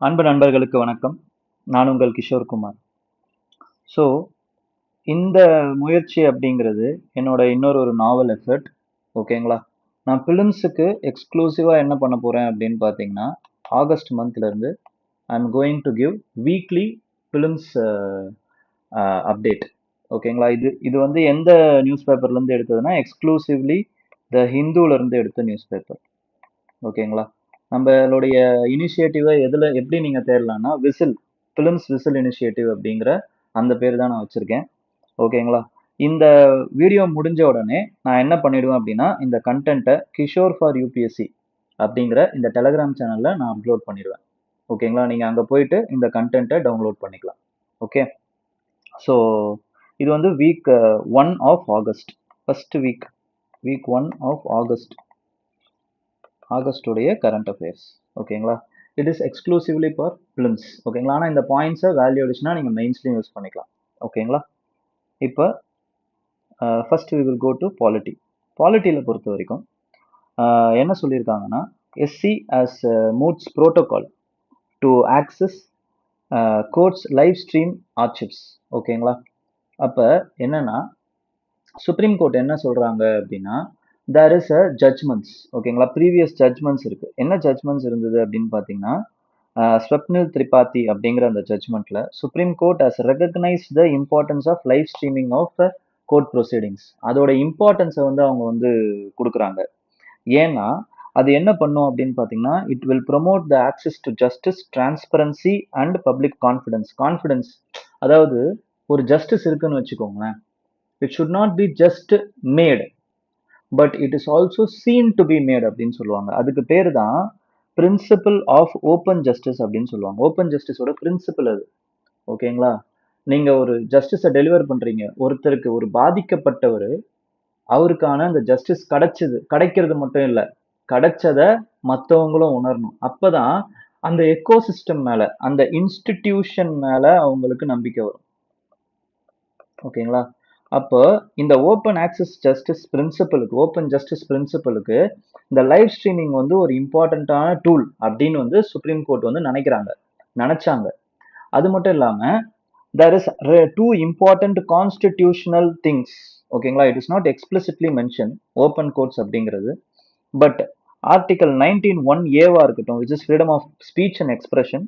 அன்பு நண்பர்களுக்கு வணக்கம். நான் உங்கள் கிஷோர் குமார். ஸோ, இந்த முயற்சி அப்படிங்கிறது என்னோட இன்னொரு நாவல் எஃபர்ட். ஓகேங்களா? நான் பிலிம்ஸுக்கு எக்ஸ்க்ளூசிவா என்ன பண்ண போறேன் அப்படின்னு பார்த்தீங்கன்னா, ஆகஸ்ட் மந்த்ல இருந்து I am going to give weekly prelims update. ஓகேங்களா? இது இது வந்து எந்த நியூஸ் பேப்பர்ல இருந்து எடுத்ததுன்னா, எக்ஸ்க்ளூசிவ்லி த ஹிந்துல இருந்து எடுத்த நியூஸ் பேப்பர். ஓகேங்களா? நம்மளுடைய இனிஷியேட்டிவை எப்படி நீங்க தேடலாம்னா, பிலிம்ஸ் விசில் இனிஷியேட்டிவ் அப்படிங்கிற அந்த பேர் தான் நான் வச்சிருக்கேன். ஓகேங்களா? இந்த வீடியோ முடிஞ்ச உடனே நான் என்ன பண்ணிடுவேன் அப்படின்னா, இந்த கண்டென்ட்டை கிஷோர் ஃபார் யூபிஎஸ்சி அப்படிங்கிற இந்த டெலகிராம் சேனல்ல நான் அப்லோட் பண்ணிடுவேன். ஓகேங்களா? நீங்க அங்க போயிட்டு இந்த கண்டென்ட்டை டவுன்லோட் பண்ணிக்கலாம். ஓகே. ஸோ இது வந்து week 1 of August. First week 1 of ஆகஸ்டுடைய கரண்ட் அஃபேர்ஸ். ஓகேங்களா? It is exclusively for prelims. ஓகேங்களா? ஆனால் இந்த பாயிண்ட்ஸை வேல்யூ அடிச்சுனா நீங்கள் மெயின்ஸ்லையும் யூஸ் பண்ணிக்கலாம். ஓகேங்களா? இப்போ first we will go to polity. பாலிட்டியில் பொறுத்த வரைக்கும் என்ன சொல்லியிருக்காங்கன்னா, SC as moots protocol to access courts live stream archives. ஓகேங்களா? அப்போ என்னன்னா, சுப்ரீம் கோர்ட் என்ன சொல்றாங்க அப்படின்னா, தேர் இஸ் அ ஜட்ஜ்மெண்ட்ஸ். ஓகேங்களா? ப்ரீவியஸ் ஜட்ஜ்மெண்ட்ஸ் இருக்கு. என்ன ஜட்ஜ்மெண்ட்ஸ் இருந்தது அப்படின்னு பார்த்தீங்கன்னா, ஸ்வப்னில் திரிபாதி அப்படிங்கிற அந்த ஜட்ஜ்மெண்ட்ல supreme court has recognise the importance of live streaming of court proceedings. அதோட இம்பார்ட்டன்ஸை வந்து அவங்க வந்து கொடுக்குறாங்க. ஏன்னா அது என்ன பண்ணும் அப்படின்னு பார்த்தீங்கன்னா, it will promote the access to justice, transparency and public confidence. அதாவது ஒரு ஜஸ்டிஸ் இருக்குன்னு வச்சுக்கோங்களேன், it should not be just mat, but it is also scene to be made அப்படின்னு சொல்லுவாங்க. அதுக்கு பேர் தான் பிரின்சிபல் ஆஃப் ஓப்பன் ஜஸ்டிஸ் அப்படின்னு சொல்லுவாங்க. ஓப்பன் ஜஸ்டிஸோட பிரின்சிபல் அது. ஓகேங்களா? நீங்க ஒரு ஜஸ்டிஸை டெலிவர் பண்றீங்க, ஒருத்தருக்கு ஒரு பாதிக்கப்பட்டவர் அவருக்கான அந்த ஜஸ்டிஸ் கிடைக்கிறது மட்டும் இல்ல, கிடைச்சத மத்தவங்களும் உணரணும். அப்பதான் அந்த எக்கோசிஸ்டம் மேல, அந்த இன்ஸ்டிடியூஷன் மேல அவங்களுக்கு நம்பிக்கை வரும். ஓகேங்களா? அப்போ இந்த ஓப்பன் ஜஸ்டிஸ் பிரின்சிபலுக்கு இந்த லைவ் ஸ்ட்ரீமிங் வந்து ஒரு இம்பார்ட்டன்டான டூல் அப்படின்னு வந்து சுப்ரீம் கோர்ட் வந்து நினைச்சாங்க. அது மட்டும் இல்லாம there is two important constitutional things. ஓகேங்களா? It is not explicitly mention open courts அப்படிங்கிறது, பட் ஆர்டிகல் 19(1)A இருக்கட்டும், which is freedom of speech and expression,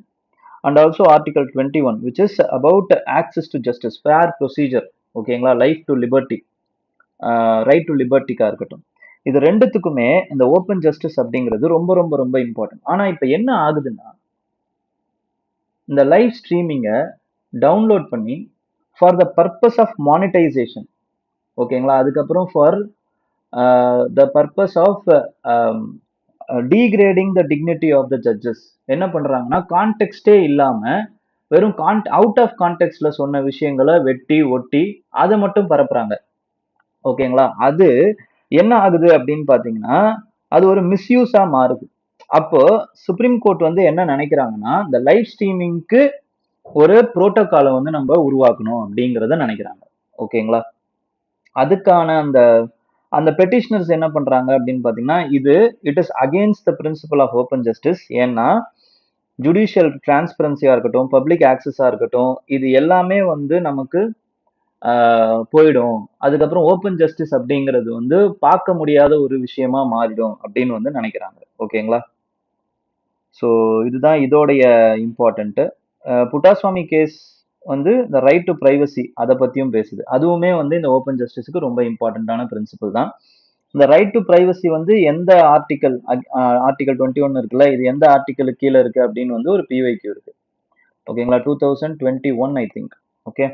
and also article 21, which is about access to justice, fair procedure. ஓகேங்களா? Right to லிபர்ட்டிக்கா இருக்கட்டும், இது ரெண்டுத்துக்குமே இந்த open justice அப்படிங்கிறது ரொம்ப ரொம்ப ரொம்ப இம்பார்ட்டன்ட். ஆனா இப்ப என்ன ஆகுதுன்னா, இந்த லைவ் ஸ்ட்ரீமிங்கை டவுன்லோட் பண்ணி for the purpose of monetization. ஓகேங்களா? அதுக்கப்புறம் for the purpose of degrading the dignity of the judges என்ன பண்றாங்கன்னா, கான்டெக்ஸ்டே இல்லாம வெறும் அவுட் ஆஃப் கான்டெக்ட்ல சொன்ன விஷயங்களை வெட்டி ஒட்டி அதை மட்டும் பரப்புறாங்க. ஓகேங்களா? அது என்ன ஆகுது அப்படின்னு பாத்தீங்கன்னா, அது ஒரு மிஸ்யூஸா மாறுது. அப்போ சுப்ரீம் கோர்ட் வந்து என்ன நினைக்கிறாங்கன்னா, இந்த லைவ் ஸ்ட்ரீமிங்க்கு ஒரு புரோட்டோகாலை வந்து நம்ம உருவாக்கணும் அப்படிங்கிறத நினைக்கிறாங்க. ஓகேங்களா? அதுக்கான அந்த அந்த பெட்டிஷனர்ஸ் என்ன பண்றாங்க அப்படின்னு பாத்தீங்கன்னா, it is against the principle of open justice. ஏன்னா ஜுடிஷியல் டிரான்ஸ்பரன்சியா இருக்கட்டும், பப்ளிக் ஆக்சஸா இருக்கட்டும், இது எல்லாமே வந்து நமக்கு போயிடும். அதுக்கப்புறம் ஓப்பன் ஜஸ்டிஸ் அப்படிங்கிறது வந்து பார்க்க முடியாத ஒரு விஷயமா மாறிடும் அப்படின்னு வந்து நினைக்கிறாங்க. ஓகேங்களா? ஸோ இதுதான் இதோடைய இம்பார்ட்டன்ட். புட்டாஸ்வாமி கேஸ் வந்து இந்த ரைட் டு பிரைவசி அதை பத்தியும் பேசுது. அதுவுமே வந்து இந்த ஓப்பன் ஜஸ்டிஸுக்கு ரொம்ப இம்பார்ட்டன்டான பிரின்சிபல் தான். இந்த ரைட் டு பிரைவசி வந்து எந்த ஆர்டிகல் 21 இருக்குல்ல, இது எந்த ஆர்டிகலுக்கு கீழே இருக்கு அப்படின்னு வந்து ஒரு பிவைக்யூ இருக்கு. ஓகேங்களா? 2021 I think. Okay.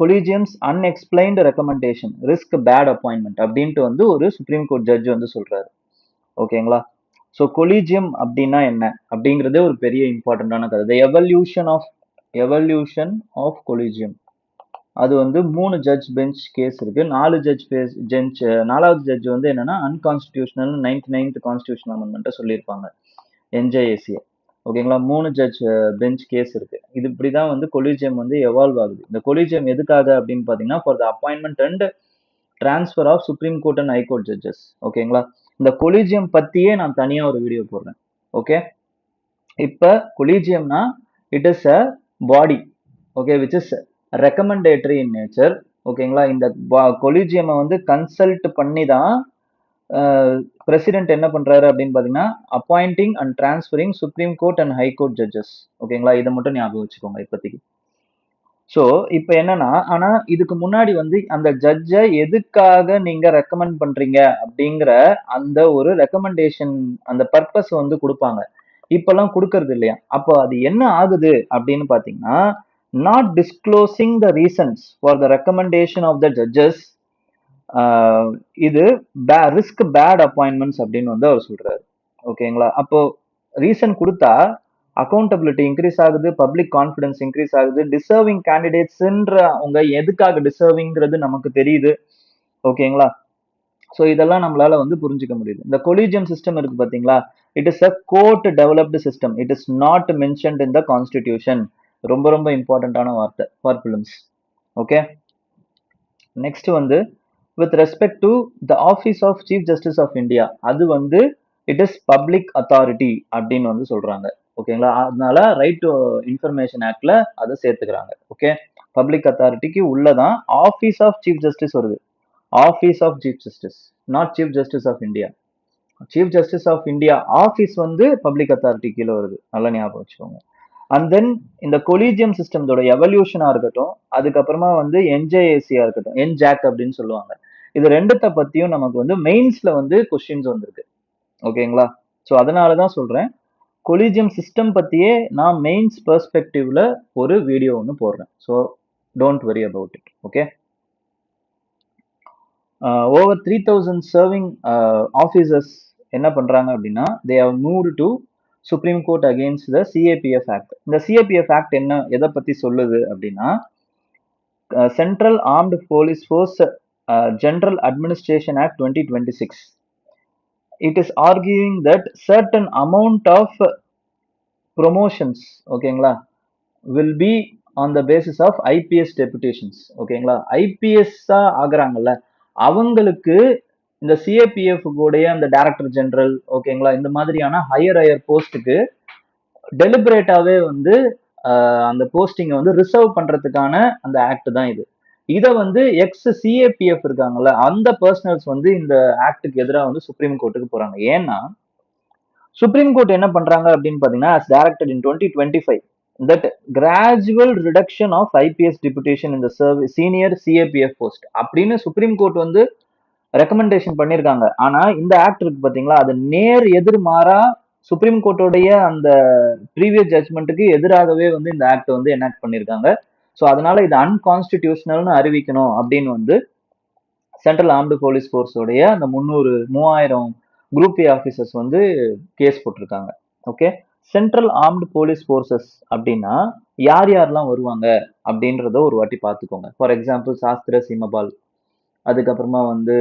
Collegiums unexplained recommendation risk bad appointment அப்படின்ட்டு வந்து ஒரு சுப்ரீம் கோர்ட் ஜட்ஜ் வந்து சொல்றாரு. ஓகேங்களா? ஸோ கொலீஜியம் அப்படின்னா என்ன அப்படிங்கிறதே ஒரு பெரிய இம்பார்ட்டன்டான கதை. Evolution of collegium. அது வந்து 3 ஜட்ஜ் பெஞ்ச் கேஸ் இருக்கு. 4வது ஜட்ஜ் வந்து என்னன்னா அன்கான்ஸ்டிடியூஷனல் 99th கான்ஸ்டிடியூஷன் அமெண்ட்மெண்ட்டை சொல்லியிருப்பாங்க, என்ஜேஏசி. ஓகேங்களா? 3 ஜட்ஜ் பெஞ்ச் கேஸ் இருக்கு. இது இப்படிதான் வந்து கொலீஜியம் வந்து எவால்வ் ஆகுது. இந்த கொலீஜியம் எதுக்காக அப்படின்னு பாத்தீங்கன்னா, for the appointment and transfer of supreme court and high court judges. ஓகேங்களா? இந்த கொலிஜியம் பத்தியே நான் தனியா ஒரு வீடியோ போடுறேன். ஓகே, இப்ப கொலிஜியம்னா it is a body, okay, which is recommendatory in nature. ஓகேங்களா, இந்த கொலிஜியம் வந்து கன்சல்ட் பண்ணி தான் பிரசிடென்ட் என்ன பண்றாரு அப்படின்னு பாத்தீங்கன்னா appointing and transferring supreme court and high court judges. ஓகேங்களா, இதை மட்டும் ஞாபகம் வச்சுக்கோங்க இப்போதைக்கு. ஸோ இப்போ என்னன்னா, ஆனா இதுக்கு முன்னாடி வந்து அந்த ஜட்ஜை எதுக்காக நீங்க ரெக்கமெண்ட் பண்றீங்க அப்படிங்கிற அந்த ஒரு ரெக்கமெண்டேஷன், அந்த பர்பஸ் வந்து கொடுப்பாங்க. இப்பெல்லாம் கொடுக்கறது இல்லையா? அப்போ அது என்ன ஆகுது அப்படின்னு பாத்தீங்கன்னா, not disclosing the reasons for the recommendation of the judges, இது ரிஸ்க் பேட் அப்பாயின்மெண்ட்ஸ் அப்படின்னு வந்து அவர் சொல்றாரு. ஓகேங்களா, அப்போ ரீசன் கொடுத்தா அக்கௌண்டபிலிட்டி இன்க்ரீஸ் ஆகுது, பப்ளிக் கான்ஃபிடன்ஸ் இன்க்ரீஸ் ஆகுது, டிசர்விங் கேண்டிடேட்ஸ்ன்ற அவங்க எதுக்காக டிசர்விங்கிறது நமக்கு தெரியுது. ஓகேங்களா, ஸோ இதெல்லாம் நம்மளால வந்து புரிஞ்சுக்க முடியுது. இந்த கொலிஜியம் சிஸ்டம் இருக்கு பாத்தீங்களா, it is a court developed system, it is not mentioned in the constitution. ரொம்ப ரொம்ப இம்பார்ட்டன்டான வார்த்தை ஃபார் பிலிம்ஸ். ஓகே, நெக்ஸ்ட் வந்து with respect to the office of chief justice of India, அது வந்து இட் இஸ் பப்ளிக் அத்தாரிட்டி அப்படின்னு வந்து சொல்றாங்க. ஓகேங்களா, அதனால ரைட் டு இன்ஃபர்மேஷன் ஆக்ட்ல அதை சேர்த்துக்கிறாங்க. ஓகே, பப்ளிக் அத்தாரிட்டிக்கு உள்ளதான் ஆஃபீஸ் ஆஃப் சீஃப் ஜஸ்டிஸ் வருது. Office of chief justice, not chief justice of India. Chief justice of India office வந்து பப்ளிக் அத்தாரிட்டி கீழே வருது, நல்லா ஞாபகம் வச்சுக்கோங்க. அண்ட் தென் இந்த கொலிஜியம் சிஸ்டமோட எவல்யூஷனா இருக்கட்டும், அதுக்கப்புறமா வந்து என்ஜேஏசியா இருக்கட்டும், என்ஜாக் அப்படின்னு சொல்லுவாங்க, இது ரெண்டுத்த பத்தியும் நமக்கு வந்து மெயின்ஸ்ல வந்து கொஸ்டின்ஸ் வந்திருக்கு. ஓகேங்களா, ஸோ அதனாலதான் சொல்றேன், கொலிஜியம் சிஸ்டம் பத்தியே நான் மெயின்ஸ் பெர்ஸ்பெக்டிவ்ல ஒரு வீடியோ ஒன்று போடுறேன். So don't worry about it. Okay, over 3000 serving officers என்ன பண்றாங்க அப்படின்னா, they have moved to supreme court against the CAPF act. இந்த சிஏபிஎஃப் ஆக்ட் என்ன, எதை பத்தி சொல்லுது அப்படின்னா, central armed police force general administration act 2026. It is arguing that certain amount of promotions, ஓகேங்களா, will be on the basis of IPS deputations. ஓகேங்களா, ஐபிஎஸ்ஸா ஆகுறாங்கல்ல அவங்களுக்கு இந்த சிஏபிஎஃப் கூடைய அந்த டைரக்டர் ஜெனரல், ஓகேங்களா, இந்த மாதிரியான ஹையர் போஸ்ட்டுக்கு டெலிபரேட்டாவே வந்து அந்த போஸ்டிங்கை வந்து ரிசர்வ் பண்றதுக்கான அந்த ஆக்ட் தான் இது. இதை வந்து எக்ஸ் சிஏபிஎஃப் இருக்காங்கல்ல அந்த பர்சனல்ஸ் வந்து இந்த ஆக்டுக்கு எதிராக வந்து சுப்ரீம் கோர்ட்டுக்கு போறாங்க. ஏன்னா சுப்ரீம் கோர்ட் என்ன பண்றாங்க அப்படின்னு பாத்தீங்கன்னா, as directed in 2025 that gradual reduction of IPS deputation in the service senior CAPF post அப்படின்னு சுப்ரீம் கோர்ட் வந்து ரெக்கமெண்டேஷன் பண்ணிருக்காங்க. ஆனா இந்த ஆக்ட் இருக்கு பாத்தீங்களா, அது நேர் எதிர்மாறா சுப்ரீம் கோர்ட்டோடைய அந்த ப்ரீவியஸ் ஜட்மெண்ட்டுக்கு எதிராகவே வந்து இந்த ஆக்ட் வந்து எனாக்ட் பண்ணிருக்காங்க. ஸோ அதனால இது அன்கான்ஸ்டிடியூஷனல்னு அறிவிக்கணும் அப்படின்னு வந்து சென்ட்ரல் ஆர்ம்டு போலீஸ் ஃபோர்ஸோடைய அந்த 3000 குரூப் ஏ ஆஃபீஸர்ஸ் வந்து கேஸ் போட்டிருக்காங்க. Okay, central armed police forces அப்படின்னா யார் யாரெல்லாம் வருவாங்க அப்படின்றத ஒரு வாட்டி பார்த்துக்கோங்க. ஃபார் எக்ஸாம்பிள் சாஸ்திர சீமபால், அதுக்கப்புறமா வந்து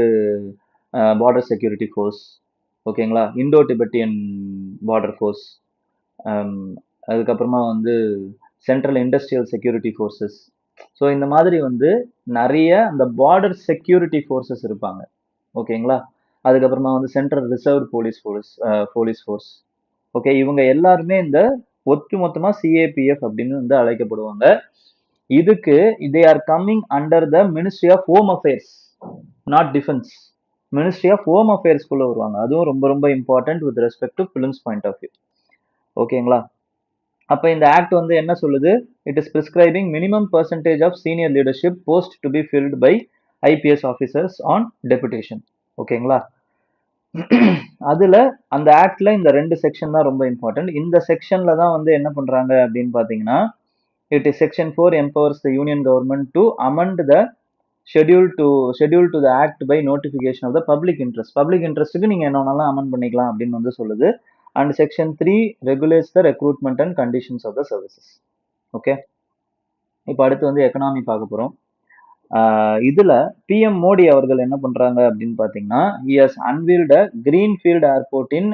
பார்டர் செக்யூரிட்டி ஃபோர்ஸ், ஓகேங்களா, இண்டோ டிபெட்டியன் பார்டர் ஃபோர்ஸ், அதுக்கப்புறமா வந்து central industrial security forces. So இந்த மாதிரி வந்து நிறைய அந்த பார்டர் செக்யூரிட்டி ஃபோர்ஸஸ் இருப்பாங்க. ஓகேங்களா, அதுக்கப்புறமா வந்து central reserve police force. Okay, இவங்க எல்லாருமே இந்த ஒட்டு மொத்தமா சிஏபிஎஃப் அப்படின்னு வந்து அழைக்கப்படுவாங்க. இதுக்கு they are coming under the ministry of home affairs, not defence. Ministry of home அஃபேர்ஸ்குள்ள வருவாங்க. அதுவும் ரொம்ப ரொம்ப important with respect to prelims point of view. ஓகேங்களா, அப்ப இந்த ஆக்ட் வந்து என்ன சொல்லுது, it is prescribing minimum percentage of senior leadership post to be filled by IPS officers on deputation. ஓகேங்களா, அதுல அந்த ஆக்ட்ல இந்த 2 செக்ஷன் தான் ரொம்ப இம்பார்ட்டன்ட். இந்த செக்ஷன்ல தான் வந்து என்ன பண்றாங்க அப்படின்னு பாத்தீங்கன்னா, it is section 4 empowers the union government to amend the schedule to the act by notification of the public interest. Public இன்ட்ரெஸ்ட்டுக்கு நீங்க என்ன வேணாலும் அமெண்ட் பண்ணிக்கலாம் அப்படின்னு வந்து சொல்லுது. And section 3 regulates the recruitment and conditions of the services. ஓகே, இப்போ அடுத்து வந்து எக்கனாமி பார்க்க போறோம். இதுல பிஎம் மோடி அவர்கள் என்ன பண்றாங்க அப்படின்னு பாத்தீங்கன்னா, he has unveiled a greenfield airport in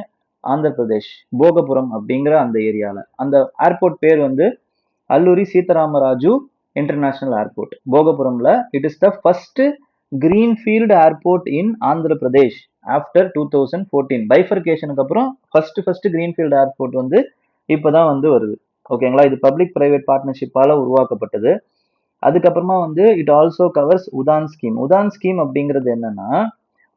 Andhra Pradesh, போகபுரம் அப்படிங்கிற அந்த ஏரியால. அந்த ஏர்போர்ட் பேர் வந்து அல்லூரி சீதாராமராஜு இன்டர்நேஷனல் ஏர்போர்ட், போகபுரம்ல. It is the first greenfield airport in Andhra Pradesh after 2014 பைஃபர்கேஷனுக்கு அப்புறம் ஃபர்ஸ்ட் கிரீன்ஃபீல்டு ஏர்போர்ட் வந்து இப்பதான் வந்து வருது. ஓகேங்களா, இது பப்ளிக் பிரைவேட் பார்ட்னர்ஷிப்பால உருவாக்கப்பட்டது. அதுக்கப்புறமா வந்து it also covers UDAN scheme. UDAN scheme அப்படிங்கிறது என்னன்னா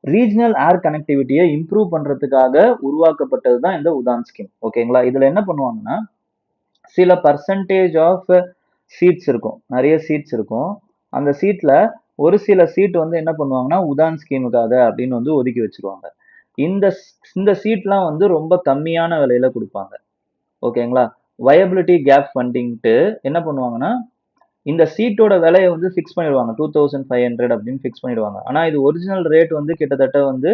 ரீஜனல் ஏர் கனெக்டிவிட்டியை இம்ப்ரூவ் பண்றதுக்காக உருவாக்கப்பட்டது தான் இந்த உதான் ஸ்கீம். ஓகேங்களா, இதுல என்ன பண்ணுவாங்கன்னா சில பர்சன்டேஜ் ஆஃப் சீட்ஸ் இருக்கும், நிறைய சீட்ஸ் இருக்கும். அந்த சீட்ல ஒரு சில சீட் வந்து என்ன பண்ணுவாங்கன்னா உதான் ஸ்கீமுக்காக அப்படின்னு வந்து ஒதுக்கி வச்சிருவாங்க. இந்த இந்த சீட்லாம் வந்து ரொம்ப கம்மியான விலையில கொடுப்பாங்க. ஓகேங்களா, வயபிலிட்டி கேப் ஃபண்டிங்ட்டு என்ன பண்ணுவாங்கன்னா இந்த சீட்டோட விலையை வந்து ஃபிக்ஸ் பண்ணிடுவாங்க. 2500 அப்படின்னு ஃபிக்ஸ் பண்ணிடுவாங்க. ஆனா இது ஒரிஜினல் ரேட் வந்து கிட்டத்தட்ட வந்து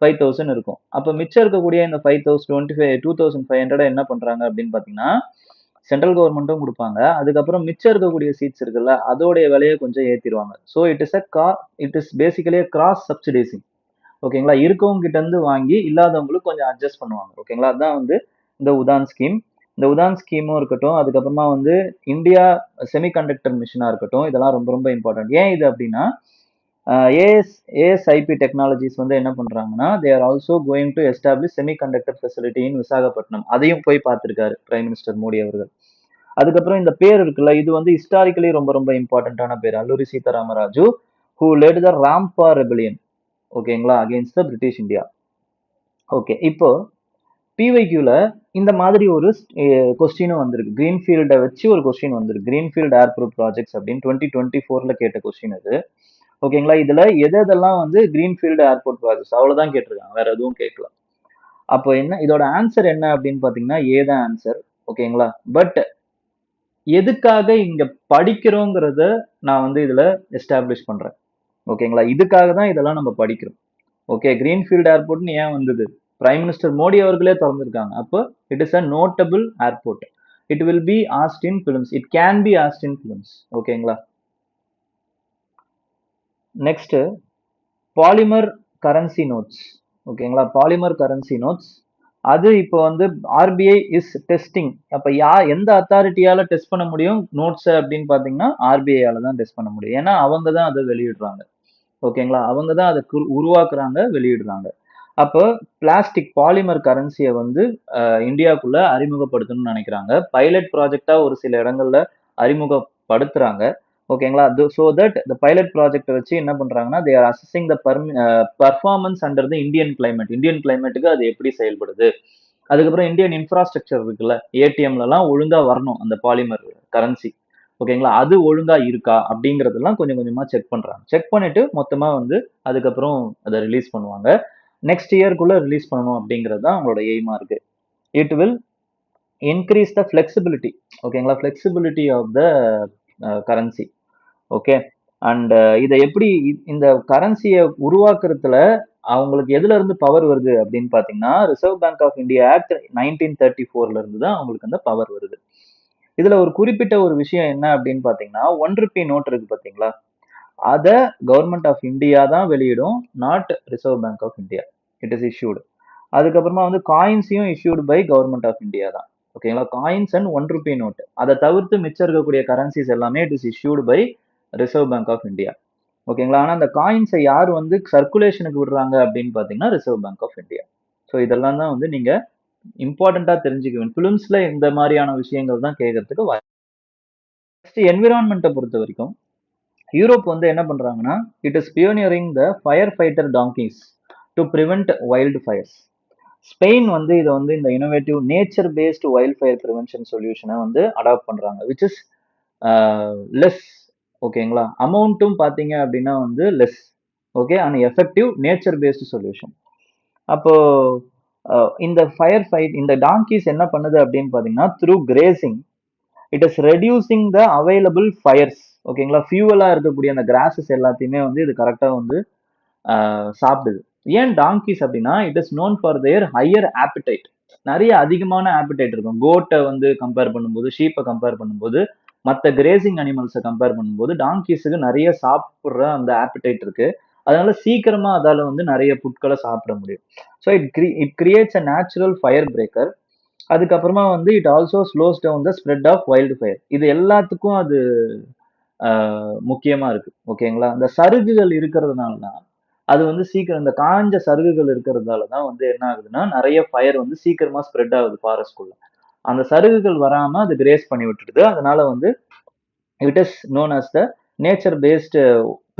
5000 இருக்கும். அப்ப மிச்சம் இருக்கக்கூடிய இந்த 2500 என்ன பண்றாங்க அப்படின்னு பாத்தீங்கன்னா சென்ட்ரல் கவர்மெண்ட்டும் கொடுப்பாங்க. அதுக்கப்புறம் மிச்சம் இருக்கக்கூடிய சீட்ஸ் இருக்குல்ல அதோடைய விலையை கொஞ்சம் ஏத்திடுவாங்க. So it is basically cross subsidising. ஓகேங்களா, இருக்கவங்க கிட்ட இருந்து வாங்கி இல்லாதவங்களுக்கு கொஞ்சம் அட்ஜஸ்ட் பண்ணுவாங்க. ஓகேங்களா, அதுதான் வந்து இந்த உதான் ஸ்கீம். இந்த உதான் ஸ்கீமும் இருக்கட்டும், அதுக்கப்புறமா வந்து இந்தியா செமிகண்டக்டர் மிஷனா இருக்கட்டும், இதெல்லாம் ரொம்ப ரொம்ப இம்பார்ட்டன்ட். ஏன் இது அப்படின்னா ஏஎஸ்ஐபி டெக்னாலஜிஸ் வந்து என்ன பண்றாங்கன்னா they are also going to establish semiconductor facility இன் விசாகப்பட்டினம். அதையும் போய் பார்த்திருக்காரு பிரைம் மினிஸ்டர் மோடி அவர்கள். அதுக்கப்புறம் இந்த பேர் இருக்குல்ல இது வந்து ஹிஸ்டாரிக்கலி ரொம்ப ரொம்ப இம்பார்ட்டன்டான பேர். Alluri Sitaramaraju who led the Rampa rebellion. ஓகேங்களா, against the British India. Okay, இப்போ பிவைக்யூல இந்த மாதிரி ஒரு கொஸ்டினும் வந்திருக்கு. கிரீன்ஃபீல்டை வச்சு ஒரு கொஸ்டின் வந்திருக்கு. கிரீன்ஃபீல்ட் ஏர்போர்ட் ப்ராஜெக்ட்ஸ் அப்படின்னு 2024 கேட்ட கொஸ்டின் இது. ஓகேங்களா, இதுல எதெல்லாம் வந்து கிரீன்ஃபீல்டு ஏர்போர்ட் ப்ராஜெக்ட்ஸ் அவ்வளவுதான் கேட்டிருக்காங்க, வேற எதுவும் கேட்கல. அப்போ என்ன இதோட ஆன்சர் என்ன அப்படின்னு பாத்தீங்கன்னா ஏதான் ஆன்சர். ஓகேங்களா, பட் எதுக்காக இங்க படிக்கிறோங்கிறத நான் வந்து இதுல எஸ்டாப்ளிஷ் பண்றேன். ஓகேங்களா, இதுக்காக தான் இதெல்லாம் நம்ம படிக்கிறோம். ஓகே, கிரீன்ஃபீல்ட் ஏர்போர்ட்னு ஏன் வந்தது? பிரைம் மினிஸ்டர் மோடி அவர்களே திறந்திருக்காங்க. அப்போ it is a notable airport. It will be asked in films. It can be asked in films. ஓகேங்களா, நெக்ஸ்ட் பாலிமர் கரன்சி நோட்ஸ். ஓகேங்களா, பாலிமர் கரன்சி நோட்ஸ் அது இப்போ வந்து ஆர்பிஐ இஸ் டெஸ்டிங். அப்ப எந்த அத்தாரிட்டியால டெஸ்ட் பண்ண முடியும் நோட்ஸ் அப்படின்னு பாத்தீங்கன்னா ஆர்பிஐயால தான் டெஸ்ட் பண்ண முடியும். ஏன்னா அவங்க தான் அதை வெளியிடுறாங்க. ஓகேங்களா, அவங்க தான் அதை உருவாக்குறாங்க, வெளியிடுறாங்க. அப்போ பிளாஸ்டிக் பாலிமர் கரன்சியை வந்து இந்தியாவுக்குள்ள அறிமுகப்படுத்தணும்னு நினைக்கிறாங்க. பைலட் ப்ராஜெக்டா ஒரு சில இடங்கள்ல அறிமுகப்படுத்துறாங்க. ஓகேங்களா, ஸோ தட் இந்த பைலட் ப்ராஜெக்ட் வச்சு என்ன பண்றாங்கன்னா they R assessing the performance under the Indian climate. Indian கிளைமேட்டுக்கு அது எப்படி செயல்படுது. அதுக்கப்புறம் இந்தியன் இன்ஃப்ராஸ்ட்ரக்சர் இருக்குல்ல, ஏடிஎம்லாம் ஒழுங்கா வரணும் அந்த பாலிமர் கரன்சி. ஓகேங்களா, அது ஒழுங்கா இருக்கா அப்படிங்கறதெல்லாம் கொஞ்சம் கொஞ்சமா செக் பண்றாங்க. செக் பண்ணிட்டு மொத்தமா வந்து அதுக்கப்புறம் அதை ரிலீஸ் பண்ணுவாங்க. நெக்ஸ்ட் இயர்க்குள்ள ரிலீஸ் பண்ணணும் அப்படிங்கிறது தான் அவங்களோட எய்மா இருக்கு. It will increase the flexibility. ஓகேங்களா, flexibility of the currency. Okay, and இதை எப்படி இந்த கரன்சியை உருவாக்குறதுல அவங்களுக்கு எதுல இருந்து பவர் வருது அப்படின்னு பாத்தீங்கன்னா Reserve bank of India Act 1934 இருந்து தான் அவங்களுக்கு அந்த பவர் வருது. இதுல ஒரு குறிப்பிட்ட ஒரு விஷயம் என்ன அப்படின்னு பாத்தீங்கன்னா 1 ரூபி நோட் இருக்கு பாத்தீங்களா, அத கவர்மெண்ட் ஆஃப் இந்தியா தான் வெளியிடும், not reserve bank of India. It is issued. அதுக்கப்புறமா வந்து காயின்ஸையும் issued by government of India தான். ஓகேங்களா, காயின்ஸ் அண்ட் 1 ரூபி நோட் அதை தவிர்த்து மிச்சம் இருக்கக்கூடிய கரன்சிஸ் எல்லாமே it is issued by Reserve bank of India. ஓகேங்களா, ஆனா அந்த காயின்ஸை யார் வந்து சர்க்குலேஷனுக்கு விடுறாங்க அப்படின்னு பாத்தீங்கன்னா Reserve bank of India. So இதெல்லாம் தான் வந்து நீங்க இம்பார்ட்டண்டா தெரிஞ்சுக்குவேன். பிலிம்ஸ்ல இந்த மாதிரியான விஷயங்கள் தான் கேட்கறதுக்கு வாய்ப்பு. என்விரான்மெண்ட்டை பொறுத்த வரைக்கும் யூரோப் வந்து என்ன பண்றாங்கன்னா it is pioneering the fire fighter tanks to prevent wild fires. Spain வந்து இதை வந்து இந்த innovative nature based wild fire prevention சொல்யூஷனை வந்து அடாப்ட் பண்றாங்க, விச் இஸ் லெஸ். ஓகேங்களா, அமௌண்ட்டும் பாத்தீங்க அப்படின்னா வந்து less. Okay, and effective nature based solution. அப்போ இந்த ஃபயர் ஃபைட் இந்த டாங்கிஸ் என்ன பண்ணுது அப்படின்னு பாத்தீங்கன்னா through grazing it is reducing the available fires. ஓகேங்களா, ஃபியூவலா இருக்கக்கூடிய அந்த கிராசஸ் எல்லாத்தையுமே வந்து இது கரெக்டா வந்து சாப்பிடுது. ஏன் டாங்கிஸ் அப்படின்னா it is known for their higher appetite. நிறைய அதிகமான ஆப்பிடைட் இருக்கும். கோட்டை வந்து கம்பேர் பண்ணும்போது, ஷீப்பை கம்பேர் பண்ணும்போது, மற்ற கிரேசிங் அனிமல்ஸை கம்பேர் பண்ணும்போது டாங்கிஸுக்கு நிறைய சாப்பிடுற அந்த ஆப்பிடைட் இருக்கு. அதனால சீக்கிரமா அதால வந்து நிறைய புட்களை சாப்பிட முடியும். So it creates a natural fire breaker. அதுக்கப்புறமா வந்து it also slows down the spread of wild fire. இது எல்லாத்துக்கும் அது முக்கியமா இருக்கு. ஓகேங்களா? இந்த சருகுகள் இருக்கிறதுனால தான் அது வந்து சீக்கிரம் இந்த காஞ்ச சருகுகள் இருக்கிறதால தான் வந்து என்ன ஆகுதுன்னா, நெறைய ஃபயர் வந்து சீக்கிரமா ஸ்ப்ரெட் ஆகுது ஃபாரஸ்ட்குள்ள. அந்த சருகுகள் வராம அது கிரேஸ் பண்ணி விட்டுடுது. அதனால வந்து it is known as the nature based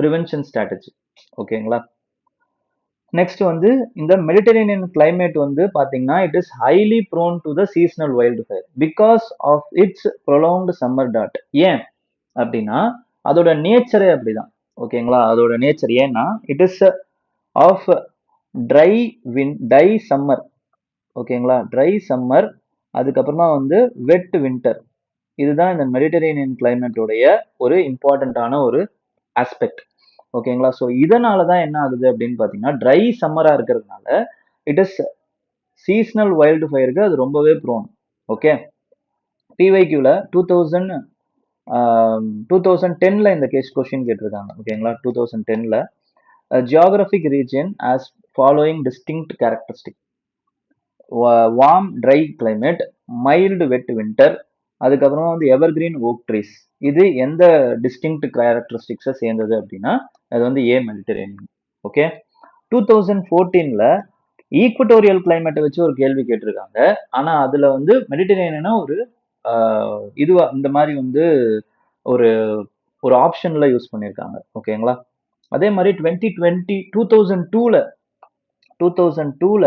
prevention strategy. ஓகேங்களா? நெக்ஸ்ட் வந்து இந்த மெடிட்டரேனியன் கிளைமேட் வந்து பாத்தீங்கன்னா it is highly prone to the seasonal wild fire because of its prolonged summer that. ஏன் அப்படின்னா அதோட நேச்சரே அப்படிதான். ஓகேங்களா? அதோட நேச்சர் ஏன்னா it is of dry die summer. ஓகேங்களா? ட்ரை சம்மர், அதுக்கப்புறமா வந்து வெட் வின்டர். இதுதான் இந்த மெடிட்டரேனியன் கிளைமேட்டோடைய ஒரு இம்பார்ட்டன்டான ஒரு ஆஸ்பெக்ட். ஓகேங்களா? ஸோ இதனால தான் என்ன ஆகுது அப்படின்னு பார்த்தீங்கன்னா ட்ரை சம்மரா இருக்கிறதுனால இட் இஸ் சீசனல் வைல்டு ஃபயருக்கு அது ரொம்பவே ப்ரோன். ஓகே. பிவைக்யூல 2010ல இந்த கேஸ் கொஸ்டின் கேட்டிருக்காங்க. ஓகேங்களா? 2010ல geographic region as following distinct characteristic. Warm dry climate, mild wet winter, அதுக்கப்புறமா வந்து எவர்கிரீன் ஓக் ட்ரீஸ். இது எந்த டிஸ்டிங்க்ட் கேரக்டரிஸ்டிக்ஸை சேர்ந்தது அப்படின்னா அது வந்து ஏ மெடிட்டரேனியன். ஓகே. 2014ல ஈக்குவட்டோரியல் கிளைமேட்டை வச்சு ஒரு கேள்வி கேட்டிருக்காங்க. ஆனா அதுல வந்து மெடிட்டரேனியனா ஒரு இதுவா இந்த மாதிரி வந்து ஒரு ஒரு ஆப்ஷன்ல யூஸ் பண்ணியிருக்காங்க. ஓகேங்களா? அதே மாதிரி 2002ல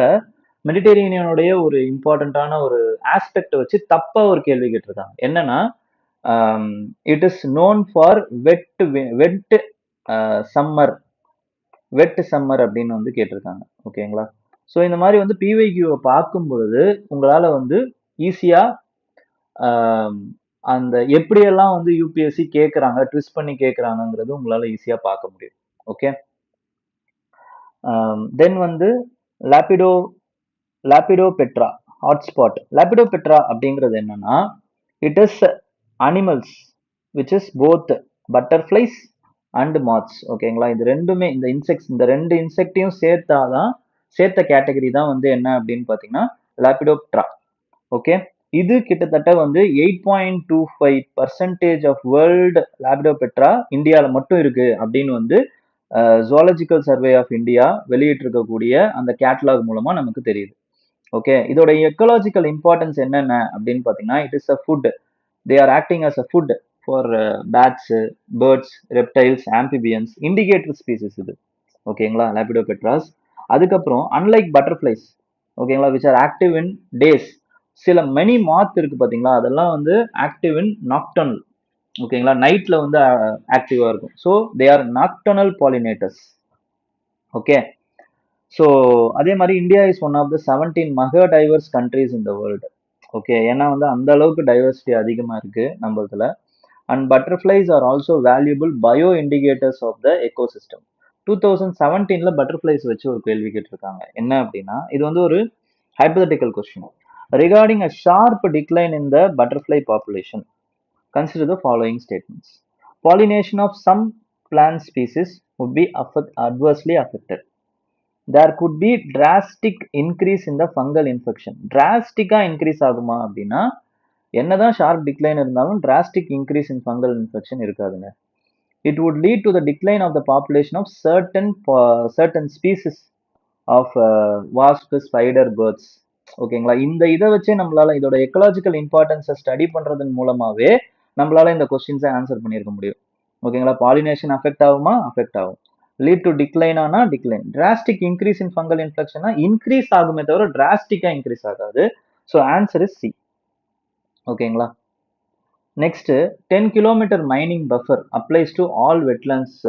மெடிட்டரேனியனுடைய ஒரு இம்பார்ட்டன்டான ஒரு ஆஸ்பெக்ட் வச்சு தப்பா ஒரு கேள்வி கேட்டிருக்காங்க. என்னன்னா it is known for wet summer wet summer அப்படின்னு வந்து கேட்டிருக்காங்க. ஓகேங்களா? ஸோ இந்த மாதிரி வந்து பிவைக்யூவை பார்க்கும் பொழுது உங்களால வந்து ஈஸியா அந்த எப்படியெல்லாம் வந்து யூபிஎஸ்சி கேட்கறாங்க, ட்விஸ்ட் பண்ணி கேட்கறாங்கிறது உங்களால ஈஸியா பார்க்க முடியும். ஓகே. தென் வந்து லாபிடோ லாபிடோபெட்ரா ஹாட்ஸ்பாட். லாபிடோபெட்ரா அப்படிங்கிறது என்னன்னா it is animals which is both butterflies and maths. ஓகேங்களா? இது ரெண்டுமே இந்த இன்செக்ட்ஸ் இந்த ரெண்டு இன்செக்டையும் சேர்த்த கேட்டகரி தான் வந்து என்ன அப்படின்னு பாத்தீங்கன்னா லாபிடோப்டரா. ஓகே. இது கிட்டத்தட்ட வந்து 8.25% ஆஃப் வேர்ல்டு லாபிடோபெட்ரா இந்தியால மட்டும் இருக்கு அப்படின்னு வந்து ஜுவாலஜிக்கல் சர்வே ஆஃப் இந்தியா வெளியிட்டு இருக்கக்கூடிய அந்த கேட்டலாக் மூலமா நமக்கு தெரியுது. ஓகே. இதோட எக்கலாஜிக்கல் இம்பார்ட்டன்ஸ் என்னென்ன அப்படின்னு பாத்தீங்கன்னா it is a food. They are acting as a food for bats, birds, reptiles, amphibians, indicator species இது. ஓகேங்களா? லாபிடோபெட்ராஸ். அதுக்கப்புறம் அன்லைக் பட்டர்ஃப்ளைஸ், ஓகேங்களா, which are active in days. சில மெனி மாத் இருக்கு பாத்தீங்களா, அதெல்லாம் வந்து ஆக்டிவ் இன் நாக்டர்னல். ஓகேங்களா? நைட்ல வந்து ஆக்டிவா இருக்கும். So they are nocturnal pollinators. Okay. So அதே மாதிரி India is one of the 17 mega diverse countries in the world. Okay. ஏன்னா வந்து அந்த அளவுக்கு டைவர்சிட்டி அதிகமா இருக்கு நம்ம இதுல. And butterflies are also valuable bio indicators of the ecosystem. 2017ல பட்டர்ஃப்ளைஸ் வச்சு ஒரு கேள்வி கேட்டிருக்காங்க. என்ன அப்படின்னா இது வந்து ஒரு hypothetical question. Regarding a sharp decline in the butterfly population, consider the following statements. Pollination of some plant species would be adversely affected. There could be drastic increase in the fungal infection. Drastic increase ஆகுமா அப்படின்னா என்னதான் sharp decline இருந்தாலும் drastic increase in fungal infection இருக்காதுங்க. It would lead to the decline of the population of certain species of wasp, spider, birds. ஓகேங்களா? இந்த இதை வச்சே நம்மளால இதோட எக்கலாஜிக்கல் இம்பார்ட்டன்ஸை ஸ்டடி பண்றதன் மூலமாவே நம்மளால இந்த கொஸ்டின்ஸை ஆன்சர் பண்ணியிருக்க முடியும். ஓகேங்களா? பாலினேஷன் அஃபெக்ட் ஆகுமா? அஃபெக்ட் ஆகும். லீட் டு டிக்ளைன் ஆனா decline. Drastic increase in fungal இன்ஃபெக்ஷனா இன்க்ரீஸ் ஆகுமே தவிர டிராஸ்டிக்கா இன்க்ரீஸ் ஆகாது. So answer is C. ஓகேங்களா? Next 10 kilometre mining buffer applies to all wetlands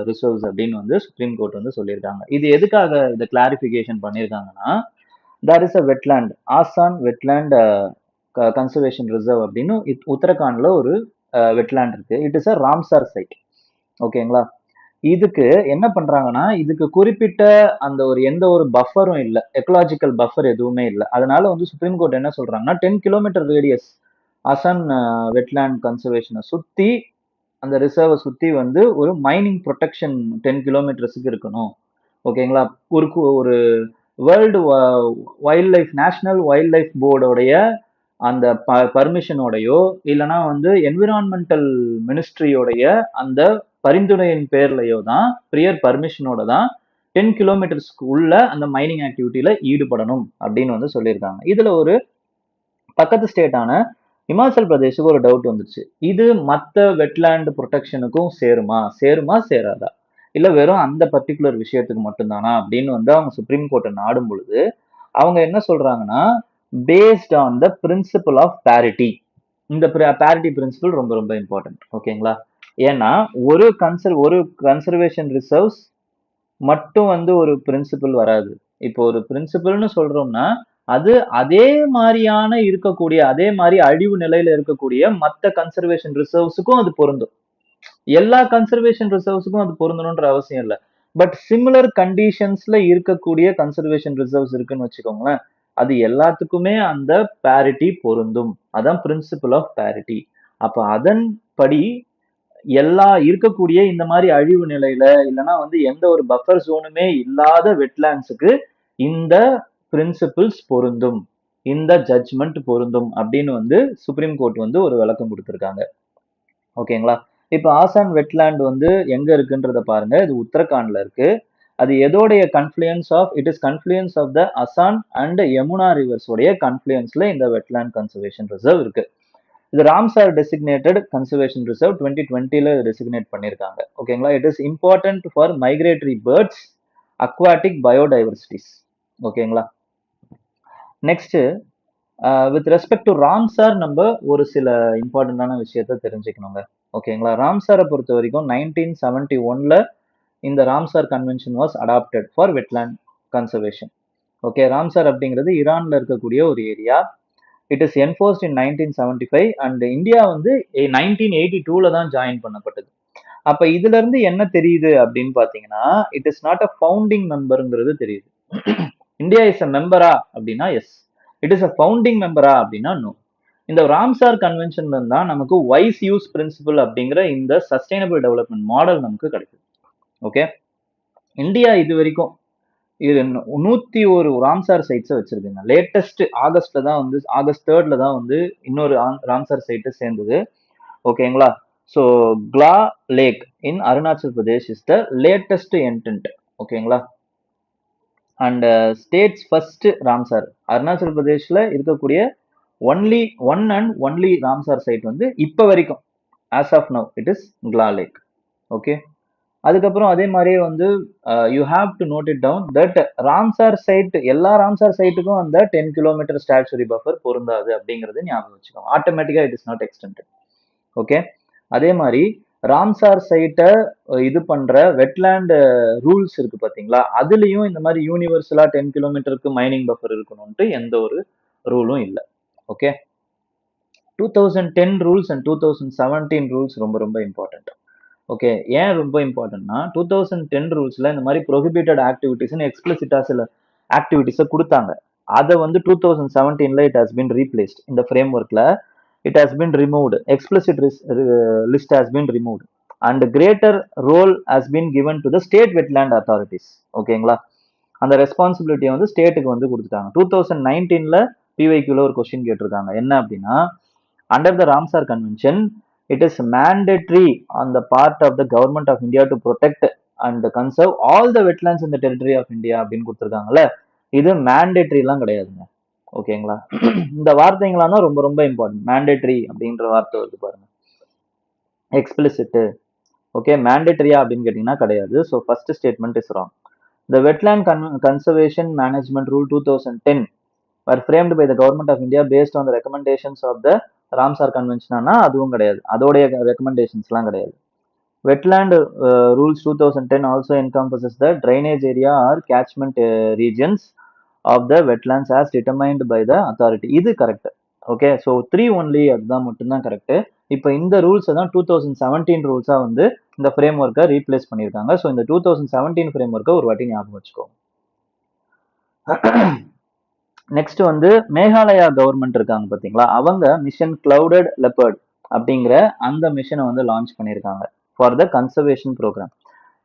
reserves அப்படின்னு வந்து சுப்ரீம் கோர்ட் வந்து சொல்லியிருக்காங்க. இது எதுக்காக இதை கிளாரிபிகேஷன் பண்ணியிருக்காங்கன்னா தேர் இஸ் அ வெட்லேண்ட், ஆசான் வெட்லேண்ட் கன்சர்வேஷன் ரிசர்வ் அப்படின்னு உத்தரகாண்ட்ல ஒரு வெட்லேண்ட் இருக்கு. It is a Ramsar side. ஓகேங்களா? இதுக்கு என்ன பண்றாங்கன்னா இதுக்கு குறிப்பிட்ட அந்த ஒரு எந்த ஒரு பஃபரும் இல்லை, எக்கலாஜிக்கல் பஃபர் எதுவுமே இல்லை. அதனால வந்து சுப்ரீம் கோர்ட் என்ன சொல்றாங்கன்னா 10 கிலோமீட்டர் ரேடியஸ் அசான் வெட்லேண்ட் கன்சர்வேஷனை சுத்தி அந்த ரிசர்வை சுத்தி வந்து ஒரு மைனிங் ப்ரொடெக்ஷன் 10 கிலோமீட்டர்ஸுக்கு இருக்கணும். ஓகேங்களா? ஒரு world wild life national wild life போர்டோடைய அந்த பர்மிஷனோடையோ இல்லைன்னா வந்து என்விரான்மெண்டல் மினிஸ்ட்ரியோடைய அந்த பரிந்துரையின் பேர்லயோ தான் பிரியர் பர்மிஷனோட தான் 10 கிலோமீட்டர்ஸ்க்கு உள்ள அந்த மைனிங் ஆக்டிவிட்டியில ஈடுபடணும் அப்படின்னு வந்து சொல்லியிருக்காங்க. இதுல ஒரு பக்கத்து ஸ்டேட்டான இமாச்சல் பிரதேஷுக்கு ஒரு டவுட் வந்துச்சு. இது மத்த வெட்லேண்ட் ப்ரொடெக்ஷனுக்கும் சேருமா சேராதா, இல்ல வெறும் அந்த பர்டிகுலர் விஷயத்துக்கு மட்டும்தானா அப்படின்னு வந்து அவங்க சுப்ரீம் கோர்ட்டை நாடும் பொழுது அவங்க என்ன சொல்றாங்கன்னா, based on the principle of parity. இந்த பேரிட்டி பிரின்சிபல் ரொம்ப ரொம்ப இம்பார்ட்டன்ட். ஓகேங்களா? ஏன்னா ஒரு கன்சர்வேஷன் ரிசர்வ்ஸ் மட்டும் வந்து ஒரு பிரின்சிபல் வராது. இப்போ ஒரு பிரின்சிபல்னு சொல்றோம்னா அது அதே மாதிரியான இருக்கக்கூடிய அதே மாதிரி அழிவு நிலையில இருக்கக்கூடிய மத்த கன்சர்வேஷன் ரிசர்வ்ஸுக்கும் அது பொருந்தும். எல்லா கன்சர்வேஷன் ரிசர்வ்ஸுக்கும் அது பொருந்தணும்ன்ற அவசியம் இல்லை. பட் சிமிலர் கண்டிஷன்ஸ்ல இருக்கக்கூடிய கன்சர்வேஷன் ரிசர்வ்ஸ் இருக்குன்னு வச்சுக்கோங்களேன், அது எல்லாத்துக்குமே அந்த பேரிட்டி பொருந்தும். அதான் பிரின்சிபல் ஆஃப் பேரிட்டி. அப்ப அதன்படி எல்லா இருக்கக்கூடிய இந்த மாதிரி அழிவு நிலையில இல்லைன்னா வந்து எந்த ஒரு பஃபர் ஜோனுமே இல்லாத வெட்லேண்ட்ஸுக்கு இந்த பிரின்சிபிள்ஸ் பொருந்தும், இந்த ஜட்ஜ்மெண்ட் பொருந்தும் அப்படின்னு வந்து சுப்ரீம் கோர்ட் வந்து ஒரு விளக்கம் கொடுத்திருக்காங்க. ஓகேங்களா? இப்ப ஆசான் வெட்லேண்ட் வந்து எங்க இருக்குன்றத பாருங்க. இது உத்தரகாண்ட்ல இருக்கு. அது எதோடைய confluence of the Asan and Yamuna rivers உடைய கன்ஃப்ளூயன்ஸ்ல இந்த வெட்லேண்ட் கன்சர்வேஷன் ரிசர்வ் இருக்கு. இது ராம்சார் டெசிக்னேட்டட் கன்சர்வேஷன் ரிசர்வ் 2020ல டெசிக்னேட் பண்ணியிருக்காங்க. ஓகேங்களா? It is important for migratory birds, aquatic biodiversities. ஓகேங்களா? Next with respect to Ramsar நம்ம ஒரு சில இம்பார்ட்டன்டான விஷயத்த தெரிஞ்சுக்கணுங்க. ஓகேங்களா? ராம்சாரை பொறுத்த வரைக்கும் 1971ல இந்த Ramsar convention was adopted for wetland conservation. Okay, Ramsar அப்படிங்கிறது ஈரான்ல இருக்கக்கூடிய ஒரு area. It is enforced in 1975 and India வந்து 1982ல தான் ஜாயின் பண்ணப்பட்டது. அப்ப இதுல இருந்து என்ன தெரியுது அப்படின்னு பாத்தீங்கன்னா, it is not a founding மெம்பருங்கிறது தெரியுது. இந்தியா இஸ் அ மெம்பரா அப்படின்னா yes. It is a founding மெம்பரா அப்படின்னா நோ. இந்த ராம்சார் கன்வென்ஷன்ல தான் நமக்கு வைஸ் யூஸ் பிரின்சிபல் அப்படிங்கிற இந்த சஸ்டைனபிள் டெவலப்மெண்ட் மாடல் நமக்கு கிடைக்குது. ஓகே, இந்தியா இது வரைக்கும் இது 101 ராம்சார் சைட்ஸை வச்சிருக்குங்க. லேட்டஸ்ட் ஆகஸ்ட்ல தான் வந்து ஆகஸ்ட் 3ல தான் வந்து இன்னொரு ராம்சார் சைட்டு சேர்ந்தது. ஓகேங்களா? So Kila lake in Arunachal Pradesh is the latest entrant. ஓகேங்களா? And states first Ramsar Arunachal பிரதேஷ்ல இருக்கக்கூடிய ஒன்லி ராம்சார் சைட் வந்து இப்ப வரைக்கும் as of now it is Kila lake. Okay, அதுக்கப்புறம் அதே மாதிரியே வந்து you have to note it down that Ramsar site எல்லா ராம்சார் சைட்டுக்கும் அந்த 10 கிலோமீட்டர் ஸ்டாச்சுரி பஃபர் பொருந்தாது அப்படிங்கிறது ஞாபகம் வச்சுக்கோங்க. ஆட்டோமேட்டிக்கா it is not extended. Okay, அதே மாதிரி ராம்சார் சைட்டை இது பண்ற வெட்லேண்ட் ரூல்ஸ் இருக்கு பாத்தீங்களா, அதுலயும் இந்த மாதிரி யூனிவர்சலா 10 கிலோமீட்டருக்கு மைனிங் பஃபர் இருக்கணும்ட்டு எந்த ஒரு ரூலும் இல்லை. ஓகே, 2010 ரூல்ஸ் அண்ட் 2017 ரூல்ஸ் ரொம்ப ரொம்ப இம்பார்ட்டன்ட். ஓகே, ஏன் ரொம்ப இம்பார்ட்டன்ட்னா 2010 ரூல்ஸ்ல இந்த மாதிரி ப்ரொஹிபிட்டட் ஆக்டிவிட்டிஸ்னு எக்ஸ்பிளிசிட்டா சில ஆக்டிவிட்டிஸை கொடுத்தாங்க. அதை வந்து 2017ல இட் ஹாஸ் பீன் ரீப்ளேஸ்ட். இந்த ஃப்ரேம் ஒர்க்ல it has been removed, explicit list has been removed and greater role has been given to the state wetland authorities. ஓகேங்களா? அந்த ரெஸ்பான்சிபிலிட்டியை வந்து ஸ்டேட்டுக்கு வந்து கொடுத்துட்டாங்க. 2019ல பிவைக்யூல ஒரு கொஸ்டின் கேட்டிருக்காங்க. என்ன அப்படின்னா, under the Ramsar convention it is mandatory on the part of the government of India to protect and conserve all the wetlands in the territory of India அப்படின்னு கொடுத்துருக்காங்கல்ல, இது மேண்டேட்ரி எல்லாம் கிடையாதுங்க. ஓகேங்களா? இந்த வார்த்தைங்களாம் தான் ரொம்ப ரொம்ப இம்பார்ட்டன்ட். மேண்டேட்டரி அப்படின்ற வார்த்தை வருது பாருங்க, எக்ஸ்பிளிசிட். ஓகே, மேண்டேட்டரியா அப்படின்னு கேட்டீங்கன்னா கிடையாது. So first statement is wrong. The wetland conservation management rule 2010 were framed by the government of India based on the recommendations of the Ramsar கன்வென்ஷனா அதுவும் கிடையாது. அதோடைய ரெக்கமெண்டேஷன்ஸ்லாம் கிடையாது. Wetland rules 2010 also encompasses the drainage area or catchment regions of the wetlands as determined by the authority. இது correct. Okay, so 3 only அதுதான் மட்டும்தான் correct. இப்போ இந்த ரூல்ஸை தான் 2017 ரூல்ஸாக வந்து இந்த ஃப்ரேம் ஒர்க்கை ரீப்ளேஸ் பண்ணியிருக்காங்க. ஸோ இந்த 2017 ஃப்ரேம் ஒர்க்கை ஒரு வாட்டி ஞாபகம் வச்சுக்கோங்க. நெக்ஸ்ட் வந்து மேகாலயா கவர்மெண்ட் இருக்காங்க பார்த்தீங்களா, அவங்க மிஷன் கிளவுடட் லெப்பர்ட் அப்படிங்கிற அந்த மிஷனை வந்து லான்ச் பண்ணியிருக்காங்க ஃபார் த கன்சர்வேஷன் ப்ரோக்ராம்.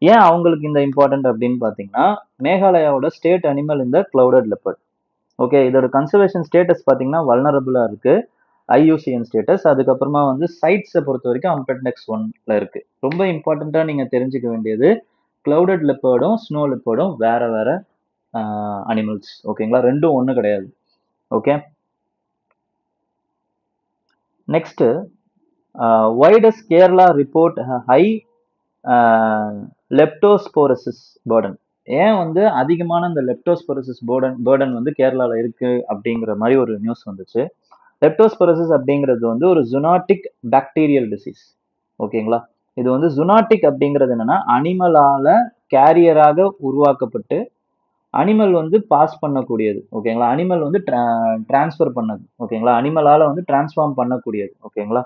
ஏன் அவங்களுக்கு இந்த இம்பார்ட்டன்ட் அப்படின்னு பார்த்தீங்கன்னா, மேகாலயாவோட ஸ்டேட் அனிமல் இந்த கிளவுடட் லெப்பர்ட். ஓகே, இதோட கன்சர்வேஷன் ஸ்டேட்டஸ் பார்த்தீங்கன்னா வல்னரபிளா இருக்கு. IUCN status. அதுக்கப்புறமா வந்து சைட்ஸை பொறுத்த வரைக்கும் அம்பெண்டெக்ஸ் 1ல இருக்கு. ரொம்ப இம்பார்ட்டண்ட்டாக நீங்கள் தெரிஞ்சுக்க வேண்டியது கிளவுடட் லெப்பர்டும் ஸ்னோ லெப்பர்டும் வேற வேற அனிமல்ஸ். ஓகேங்களா, ரெண்டும் ஒன்று கிடையாது. Okay, next, why does Kerala report a high லெப்டோஸ்போரசிஸ் burden? ஏன் வந்து அதிகமான இந்த லெப்டோஸ்போரசிஸ் burden வந்து கேரளால இருக்கு அப்படிங்கிற மாதிரி ஒரு நியூஸ் வந்துச்சு. லெப்டோஸ்போரசிஸ் அப்படிங்கிறது வந்து ஒரு ஜுனாட்டிக் பாக்டீரியல் டிசீஸ். ஓகேங்களா, இது வந்து ஜுனாட்டிக் அப்படிங்கிறது என்னன்னா அனிமலால கேரியராக உருவாக்கப்பட்டு அனிமல் வந்து பாஸ் பண்ணக்கூடியது. ஓகேங்களா, அனிமல் வந்து டிரான்ஸ்ஃபர் பண்ணது. ஓகேங்களா, அனிமலால வந்து டிரான்ஸ்ஃபார்ம் பண்ணக்கூடியது. ஓகேங்களா,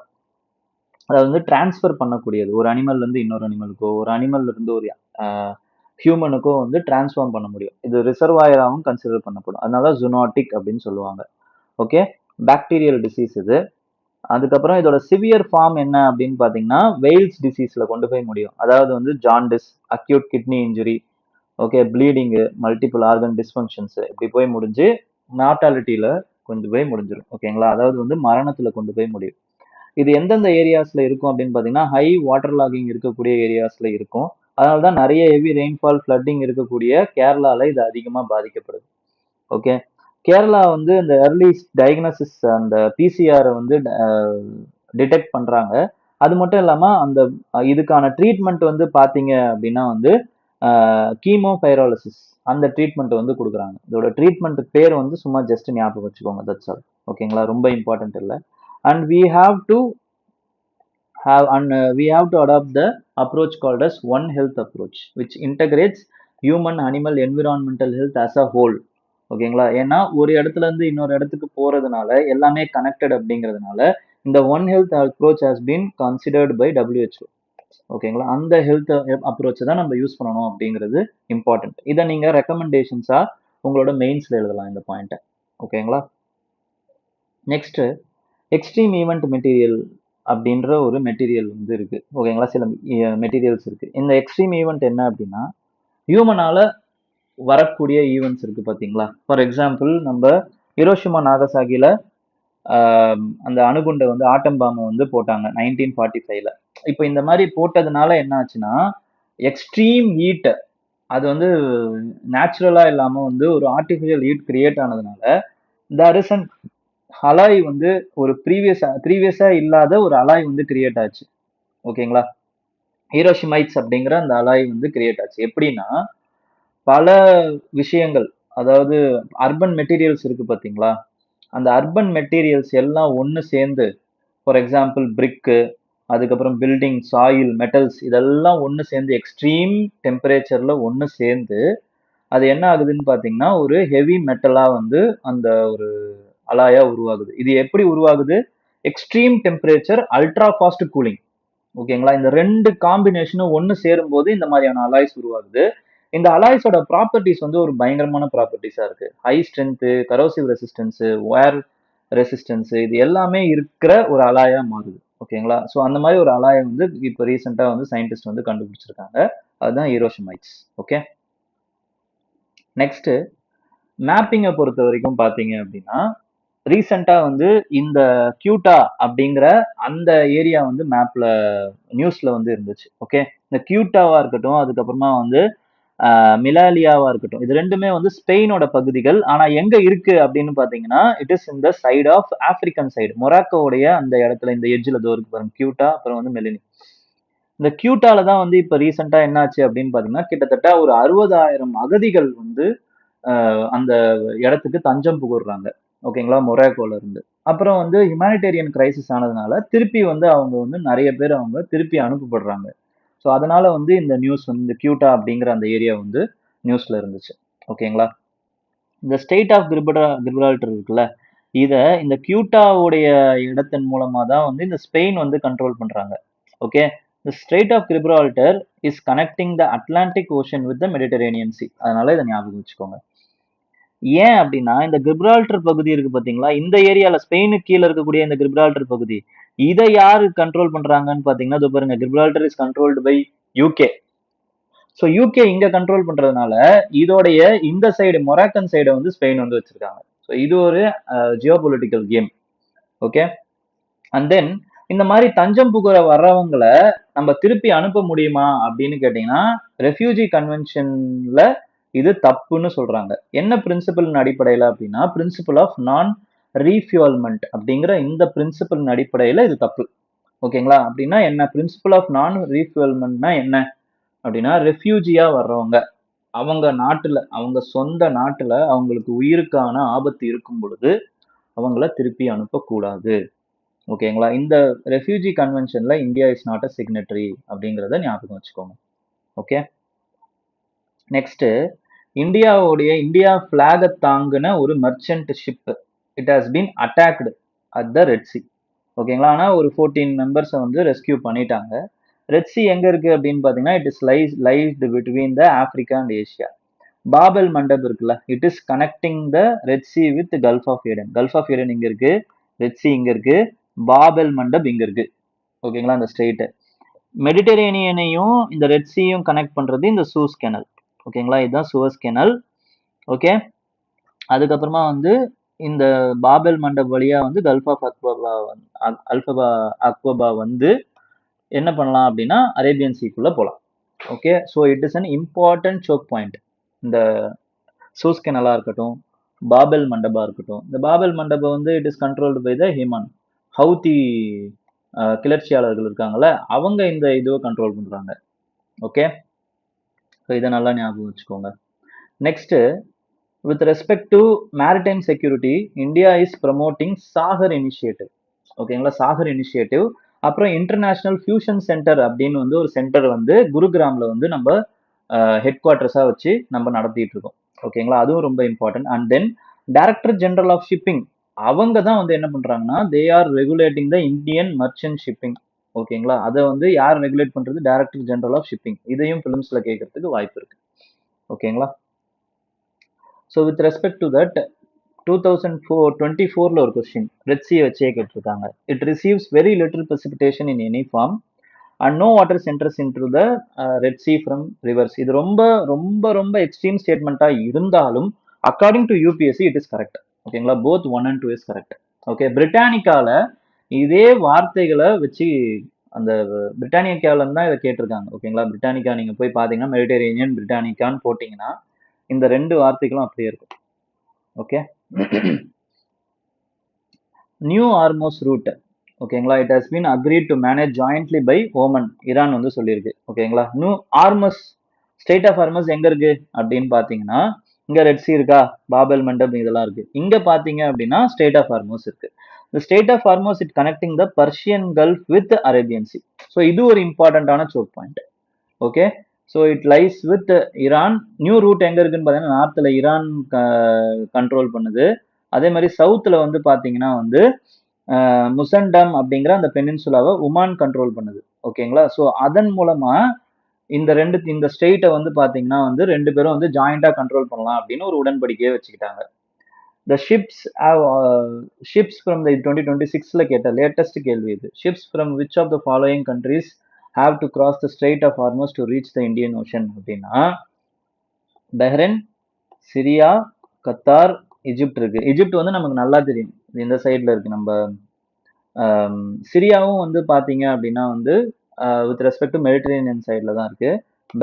அதாவது வந்து டிரான்ஸ்ஃபர் பண்ணக்கூடியது. ஒரு அனிமல் இருந்து இன்னொரு அனிமலுக்கோ, ஒரு அனிமல் இருந்து ஒரு ஹியூமனுக்கோ வந்து டிரான்ஸ்ஃபார்ம் பண்ண முடியும். இது ரிசர்வாயராகவும் கன்சிடர் பண்ணப்படும். அதனால ஜுனாட்டிக் அப்படின்னு சொல்லுவாங்க. ஓகே, பாக்டீரியல் டிசீஸ் இது. அதுக்கப்புறம் இதோட சிவியர் ஃபார்ம் என்ன அப்படின்னு பார்த்தீங்கன்னா வெயில்ஸ் டிசீஸ்ல கொண்டு போய் முடியும். அதாவது வந்து jaundice, acute kidney injury, okay, bleeding, multiple organ dysfunctions இப்படி போய் முடிஞ்சு மார்டாலிட்டியில கொண்டு போய் முடிஞ்சிடும். ஓகேங்களா, அதாவது வந்து மரணத்துல கொண்டு போய் முடியும். இது எந்தெந்த ஏரியாஸ்ல இருக்கும் அப்படின்னு பார்த்தீங்கன்னா ஹை வாட்டர் லாகிங் இருக்கக்கூடிய ஏரியாஸ்ல இருக்கும். அதனால தான் நிறைய ஹெவி ரெயின்ஃபால் ஃப்ளட்டிங் இருக்கக்கூடிய கேரளால இது அதிகமாக பாதிக்கப்படுது. ஓகே, கேரளா வந்து இந்த ஏர்லி டயக்னோசிஸ் அந்த பிசிஆரை வந்து டிடெக்ட் பண்றாங்க. அது மட்டும் இல்லாம அந்த இதுக்கான ட்ரீட்மெண்ட் வந்து பாத்தீங்க அப்படின்னா வந்து கீமோபைரோலிசிஸ் அந்த ட்ரீட்மெண்ட் வந்து கொடுக்குறாங்க. இதோட ட்ரீட்மெண்ட் பேர் வந்து சும்மா ஜஸ்ட் ஞாபகம் வச்சுக்கோங்க, தட்ஸ் ஆல். ஓகேங்களா, ரொம்ப இம்பார்ட்டன்ட் இல்லை. And we have to adopt the approach called as One Health approach, which integrates human, animal, environmental health as a whole. ஓகேங்களா, ஏன்னா ஒரு இடத்துல இருந்து இன்னொரு இடத்துக்கு போறதுனால எல்லாமே கனெக்டட் அப்படிங்கிறதுனால இந்த one health approach has been considered by WHO. ஓகேங்களா, அந்த ஹெல்த் அப்ரோச்சை தான் நம்ம யூஸ் பண்ணணும் அப்படிங்கிறது இம்பார்ட்டன்ட். இதை நீங்க ரெக்கமெண்டேஷன்ஸா உங்களோட மெயின்ஸ்ல எழுதலாம் இந்த பாயிண்ட்டை. ஓகேங்களா, நெக்ஸ்ட் எக்ஸ்ட்ரீம் ஈவெண்ட் மெட்டீரியல் அப்படின்ற ஒரு மெட்டீரியல் வந்து இருக்கு. ஓகேங்களா, சில மெட்டீரியல்ஸ் இருக்கு. இந்த எக்ஸ்ட்ரீம் ஈவெண்ட் என்ன அப்படின்னா ஹியூமனால வரக்கூடிய ஈவெண்ட்ஸ் இருக்கு பாத்தீங்களா. ஃபார் எக்ஸாம்பிள் நம்ம ஹிரோஷிமா நாகசாகில அந்த அணுகுண்டை வந்து ஆட்டம் பாம்பை வந்து போட்டாங்க 1945ல. இப்போ இந்த மாதிரி போட்டதுனால என்ன ஆச்சுன்னா எக்ஸ்ட்ரீம் ஹீட் அது வந்து நேச்சுரலா இல்லாம வந்து ஒரு ஆர்டிஃபிஷியல் ஹீட் கிரியேட் ஆனதுனால தேர் இஸ் அன் அலாய் வந்து ஒரு ப்ரீவியஸா இல்லாத ஒரு அலாய் வந்து கிரியேட் ஆச்சு. ஓகேங்களா, ஹீரோஷிமைட்ஸ் அப்படிங்கிற அந்த அலாய் வந்து கிரியேட் ஆச்சு. எப்படின்னா பல விஷயங்கள், அதாவது அர்பன் மெட்டீரியல்ஸ் இருக்கு பாத்தீங்களா, அந்த அர்பன் மெட்டீரியல்ஸ் எல்லாம் ஒன்று சேர்ந்து, ஃபார் எக்ஸாம்பிள் பிரிக்கு, அதுக்கப்புறம் பில்டிங், சாயில், மெட்டல்ஸ் இதெல்லாம் ஒன்று சேர்ந்து எக்ஸ்ட்ரீம் டெம்பரேச்சர்ல ஒன்று சேர்ந்து அது என்ன ஆகுதுன்னு பார்த்தீங்கன்னா ஒரு ஹெவி மெட்டலா வந்து அந்த ஒரு அலாயா உருவாகுது. இது எப்படி உருவாகுது? Extreme temperature, ultra fast cooling. ஓகேங்களா, இந்த ரெண்டு காம்பினேஷனும் ஒன்று சேரும்போது இந்த மாதிரியான அலாய்ஸ் உருவாகுது. இந்த அலாய்ஸோட ப்ராப்பர்ட்டிஸ் வந்து ஒரு பயங்கரமான ப்ராப்பர்ட்டிஸா இருக்கு. High strength, corrosive resistance, wire resistance, இது எல்லாமே இருக்கிற ஒரு அலாயா மாறுது. ஓகேங்களா, ஸோ அந்த மாதிரி ஒரு அலாயை வந்து இப்போ ரீசெண்டாக வந்து சயின்டிஸ்ட் வந்து கண்டுபிடிச்சிருக்காங்க. அதுதான் ஹீரோஷிமைட்ஸ். ஓகே, நெக்ஸ்ட் மேப்பிங்கை பொறுத்த வரைக்கும் பார்த்தீங்க அப்படின்னா ரீசெண்டா வந்து இந்த கியூட்டா அப்படிங்கிற அந்த ஏரியா வந்து மேப்ல நியூஸ்ல வந்து இருந்துச்சு. ஓகே, இந்த கியூட்டாவா இருக்கட்டும், அதுக்கப்புறமா வந்து மிலாலியாவா இருக்கட்டும், இது ரெண்டுமே வந்து ஸ்பெயினோட பகுதிகள். ஆனா எங்க இருக்கு அப்படின்னு பாத்தீங்கன்னா இட் இஸ் இந்த சைடு ஆஃப் ஆப்பிரிக்கன் சைடு, மொராக்கோவுடைய அந்த இடத்துல இந்த எட்ஜில் தோ இருக்கு பாருங்க கியூட்டா, அப்புறம் வந்து மெலினி. இந்த கியூட்டால தான் வந்து இப்ப ரீசெண்டா என்னாச்சு அப்படின்னு பாத்தீங்கன்னா கிட்டத்தட்ட ஒரு 60,000 அகதிகள் வந்து அந்த இடத்துக்கு தஞ்சம் புகுறாங்க. ஓகேங்களா, மொராக்கோல இருந்து. அப்புறம் வந்து ஹியூமானிட்டேரியன் கிரைசிஸ் ஆனதுனால திருப்பி வந்து அவங்க வந்து நிறைய பேர் அவங்க திருப்பி அனுப்பப்படுறாங்க. ஸோ அதனால வந்து இந்த நியூஸ் வந்து இந்த கியூட்டா அப்படிங்கிற அந்த ஏரியா வந்து நியூஸ்ல இருந்துச்சு. ஓகேங்களா, இந்த ஸ்டேட் ஆஃப் கிரிபரால்டர் இருக்குல்ல, இதை இந்த கியூட்டாவுடைய இடத்தின் மூலமா தான் வந்து இந்த ஸ்பெயின் வந்து கண்ட்ரோல் பண்றாங்க. Okay, the Strait of Gibraltar is connecting the Atlantic Ocean with the Mediterranean Sea. அதனால இதை ஞாபகம் வச்சுக்கோங்க. ஏன் அப்படின்னா இந்த கிரிப்ரால்டர் பகுதி இருக்கு பாத்தீங்களா, இந்த ஏரியால ஸ்பெயினுக்கு கீழே இருக்கக்கூடிய இந்த கிரிப்ரால்டர் பகுதி, இதை யாரு கண்ட்ரோல் பண்றாங்கன்னு பாத்தீங்கன்னா இதோ பாருங்க, Gibraltar is controlled by UK. So UK இங்க கண்ட்ரோல் பண்றதுனால இதோடைய இந்த சைடு மொராக்கன் சைடை வந்து ஸ்பெயின் வந்து வச்சிருக்காங்க. ஸோ இது ஒரு Jio political game. Okay, and then இந்த மாதிரி தஞ்சம் புகுற வர்றவங்களை நம்ம திருப்பி அனுப்ப முடியுமா அப்படின்னு கேட்டீங்கன்னா, ரெஃப்யூஜி கன்வென்ஷன்ல இது தப்புன்னு சொல்றாங்க. என்ன பிரின்சிபலின் அடிப்படையில அப்படின்னா, பிரின்சிபல் ஆஃப் நான் ரீஃபியூவல்மெண்ட் அப்படிங்கிற இந்த பிரின்சிபலின் அடிப்படையில இது தப்பு. ஓகேங்களா? அப்படின்னா என்ன, பிரின்சிபல் ஆஃப் நான் ரீஃபியூவல்மெண்ட்னா என்ன அப்படின்னா, ரெஃப்யூஜியா வர்றவங்க அவங்க நாட்டுல, அவங்க சொந்த நாட்டுல அவங்களுக்கு உயிருக்கான ஆபத்து இருக்கும் பொழுது அவங்கள திருப்பி அனுப்பக்கூடாது. ஓகேங்களா? இந்த ரெஃப்யூஜி கன்வென்ஷன்ல India is not a signatory அப்படிங்கிறத ஞாபகம் வச்சுக்கோங்க. ஓகே, நெக்ஸ்ட், இந்தியா பிளாக தாங்கின ஒரு merchant ship it has been attacked at the red sea. ஓகேங்களா? ஆனா ஒரு 14 மெம்பர்ஸை வந்து ரெஸ்கியூ பண்ணிட்டாங்க. ரெட் சி எங்க இருக்கு அப்படின்னு பாத்தீங்கன்னா, it is lies between the Africa and Asia. Babel Mandeb இருக்குல்ல, it is connecting the red sea with gulf of Aden. Gulf of Aden இங்க இருக்கு, ரெட் சி இங்க இருக்கு, பாபல் மண்டப் இங்க இருக்கு. ஓகேங்களா? அந்த ஸ்ட்ரெயிட் மெடிட்டரேனியனையும் இந்த ரெட் சியும் கனெக்ட் பண்றது இந்த சூஸ் கெனல். ஓகேங்களா? இதுதான் சுவஸ் கெனல். ஓகே, அதுக்கப்புறமா வந்து இந்த பாபல் மண்டப் வழியா வந்து கல்ஃப் ஆஃப் அக்வபா வந்து என்ன பண்ணலாம் அப்படின்னா அரேபியன் சீக்குள்ள போகலாம். Okay, so it is an important choke point. இந்த சூஸ் கெனலா இருக்கட்டும், பாபல் மண்டபா இருக்கட்டும். இந்த பாபல் மண்டபம் வந்து it is controlled by the Yemen Houthi கிளர்ச்சியாளர்கள் இருக்காங்கல்ல, அவங்க இந்த இதுவை கண்ட்ரோல் பண்றாங்க. ஓகே, ஸோ இதை நல்லா ஞாபகம் வச்சுக்கோங்க. Next, with respect to maritime security, India is promoting Sagar initiative. ஓகேங்களா? சாகர் இனிஷியேட்டிவ். அப்புறம் இன்டர்நேஷனல் ஃபியூஷன் சென்டர் அப்படின்னு வந்து ஒரு சென்டர் வந்து குருகிராம்ல வந்து நம்ம ஹெட் குவார்டர்ஸா வச்சு நம்ம நடத்திட்டு இருக்கோம். ஓகேங்களா? அதுவும் ரொம்ப important. And then director general of shipping அவங்க தான் வந்து என்ன பண்றாங்கன்னா, they are regulating the Indian merchant shipping. ஓகேங்களா? அதை வந்து யார் ரெகுலேட் பண்றது? Director general of shipping. இதையும் பிலிம்ஸ்ல கேட்கறதுக்கு வாய்ப்பு இருக்கு. ஓகேங்களா? So with respect to that 2024 ஒரு கொஸ்டின் ரெட் சி வச்சே கேட்டிருக்காங்க. It receives very little precipitation in any form and no water enters into the red Sea from reverse. இது ரொம்ப ரொம்ப ரொம்ப எக்ஸ்ட்ரீம் ஸ்டேட்மெண்ட்டா இருந்தாலும் according to UPSC it is correct. ஓகேங்களா? Both 1 and 2 is correct. Okay, பிரிட்டானிக்கால இதே வார்த்தைகளை வச்சு அந்த பிரிட்டானிக்கால தான் இதை கேட்டிருக்காங்க. ஓகேங்களா? பிரிட்டானிக்கா நீங்க போய் பாத்தீங்கன்னா மெடிட்டரேனியன் பிரிட்டானிக்கான்னு போட்டீங்கன்னா இந்த ரெண்டு வார்த்தைகளும் அப்படியே இருக்கும். Okay, new Hormuz route. ஓகேங்களா? It has been agreed to manage jointly by Oman. Iran வந்து சொல்லியிருக்கு. ஓகேங்களா? New Hormuz, strait of Hormuz எங்க இருக்கு அப்படின்னு பாத்தீங்கன்னா, இங்க ரெட் சி இருக்கா, பாபல் மண்டப் இதெல்லாம் இருக்கு. இங்க பாத்தீங்க அப்படின்னா ஸ்டேட் ஆஃப் ஆர்மோஸ் இருக்கு. The state of Hormuz it connecting the Persian Gulf with the Arabian Sea. So இது ஒரு இம்பார்ட்டன்டான choke point. Okay, so it lies with Iran. New route எங்க இருக்குன்னு பார்த்தீங்கன்னா நார்த்தில் ஈரான் கண்ட்ரோல் பண்ணுது. அதே மாதிரி சவுத்தில் வந்து பார்த்தீங்கன்னா வந்து முசண்டம் அப்படிங்கிற அந்த பெனின்சுலாவை உமான் கண்ட்ரோல் பண்ணுது. ஓகேங்களா? ஸோ அதன் மூலமா இந்த ஸ்டேட்டை வந்து பார்த்தீங்கன்னா வந்து ரெண்டு பேரும் வந்து ஜாயிண்டா கண்ட்ரோல் பண்ணலாம் அப்படின்னு ஒரு உடன்படிக்கையை வச்சுக்கிட்டாங்க. The ships from the 2026ல கேட்ட லேட்டஸ்ட் கேள்வி இது. Ships from which of the following countries have to cross the Strait of Hormuz to reach the Indian Ocean அப்படின்னா பஹ்ரைன், சிரியா, கத்தார், எஜிப்ட் இருக்கு. எஜிப்ட் வந்து நமக்கு நல்லா தெரியும், இந்த சைட்ல இருக்கு. நம்ம சிரியாவும் வந்து பாத்தீங்க அப்படின்னா வந்து வித் ரெஸ்பெக்ட் டு மெடிட்டரேனியன் சைட்ல தான் இருக்கு.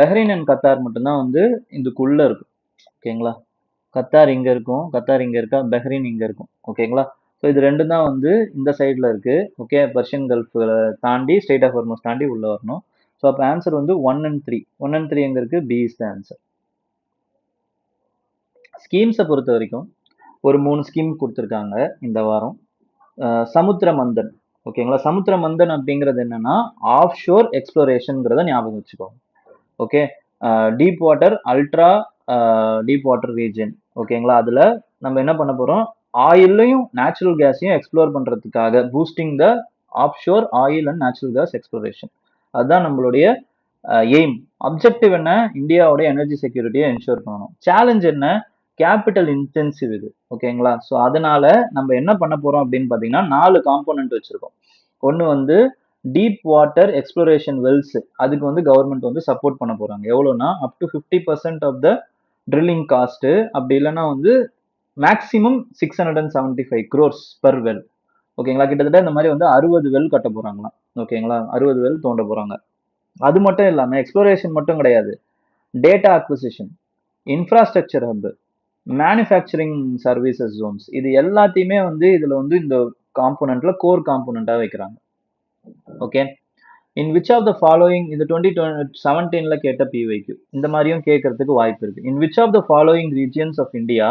பஹ்ரைன் அண்ட் கத்தார் மட்டும்தான் வந்து இதுக்குள்ள இருக்கும். ஓகேங்களா? கத்தார் இங்க இருக்கும், கத்தார் இங்க இருக்கா, பஹ்ரைன் இங்க இருக்கும். ஓகேங்களா? ஸோ இது ரெண்டும் தான் வந்து இந்த சைட்ல இருக்கு. ஓகே, பர்ஷியன் கல்ஃப் தாண்டி ஸ்டேட் ஆஃப் ஹார்மஸ் தாண்டி உள்ள வரணும். ஸோ அப்போ ஆன்சர் வந்து 1 and 3. 1 and 3 எங்க இருக்கு? B is the answer. ஸ்கீம்ஸை பொறுத்த வரைக்கும் ஒரு 3 ஸ்கீம் கொடுத்துருக்காங்க இந்த வாரம். சமுத்திர மந்தன். ஓகேங்களா? சமுத்திர மந்தன் அப்படிங்கிறது என்னன்னா ஆஃப் ஷோர் எக்ஸ்ப்ளோரேஷன்ங்கிறத ஞாபகம் வச்சுக்கோங்க. Okay, deep water, ultra deep water region. ஓகேங்களா? அதுல நம்ம என்ன பண்ண போறோம், ஆயிலையும் நேச்சுரல் கேஸையும் எக்ஸ்ப்ளோர் பண்றதுக்காக boosting the of sure oil and natural gas exploration. அதுதான் நம்மளுடைய எய்ம். அப்ஜெக்டிவ் என்ன, இந்தியாவோட எனர்ஜி செக்யூரிட்டியை என்ஷூர் பண்ணணும். சேலஞ்ச் என்ன, கேபிட்டல் இன்டென்சிவ் இது. ஓகேங்களா? ஸோ அதனால நம்ம என்ன பண்ண போறோம் அப்படின்னு பாத்தீங்கன்னா 4 காம்போனன்ட் வச்சிருக்கோம். ஒன்னு வந்து டீப் வாட்டர் எக்ஸ்ப்ளோரேஷன் வெல்ஸ், அதுக்கு வந்து கவர்மெண்ட் வந்து சப்போர்ட் பண்ண போறாங்க. எவ்வளவுனா up to 50% of the drilling cost, அப்படி இல்லைன்னா வந்து மேக்ஸிமம் 675 crores per well. ஓகேங்களா, கிட்டத்தட்ட இந்த மாதிரி வந்து 60 வெல் கட்ட போறாங்களாம். ஓகேங்களா, 60 வெல் தோண்ட போறாங்க. அது மட்டும் இல்லாம எக்ஸ்ப்ளோரேஷன் மட்டும் கிடையாது, data acquisition, infrastructure hub, manufacturing services Jones, இது எல்லாத்தையுமே வந்து இதுல வந்து இந்த காம்போனன்ட்ல கோர் காம்போனண்டா வைக்கிறாங்க. Okay, in which of the following, இது 2017ல கேட்ட பிவைக்கு இந்த மாதிரியும் கேட்கறதுக்கு வாய்ப்பு இருக்கு. In which of the following regions of India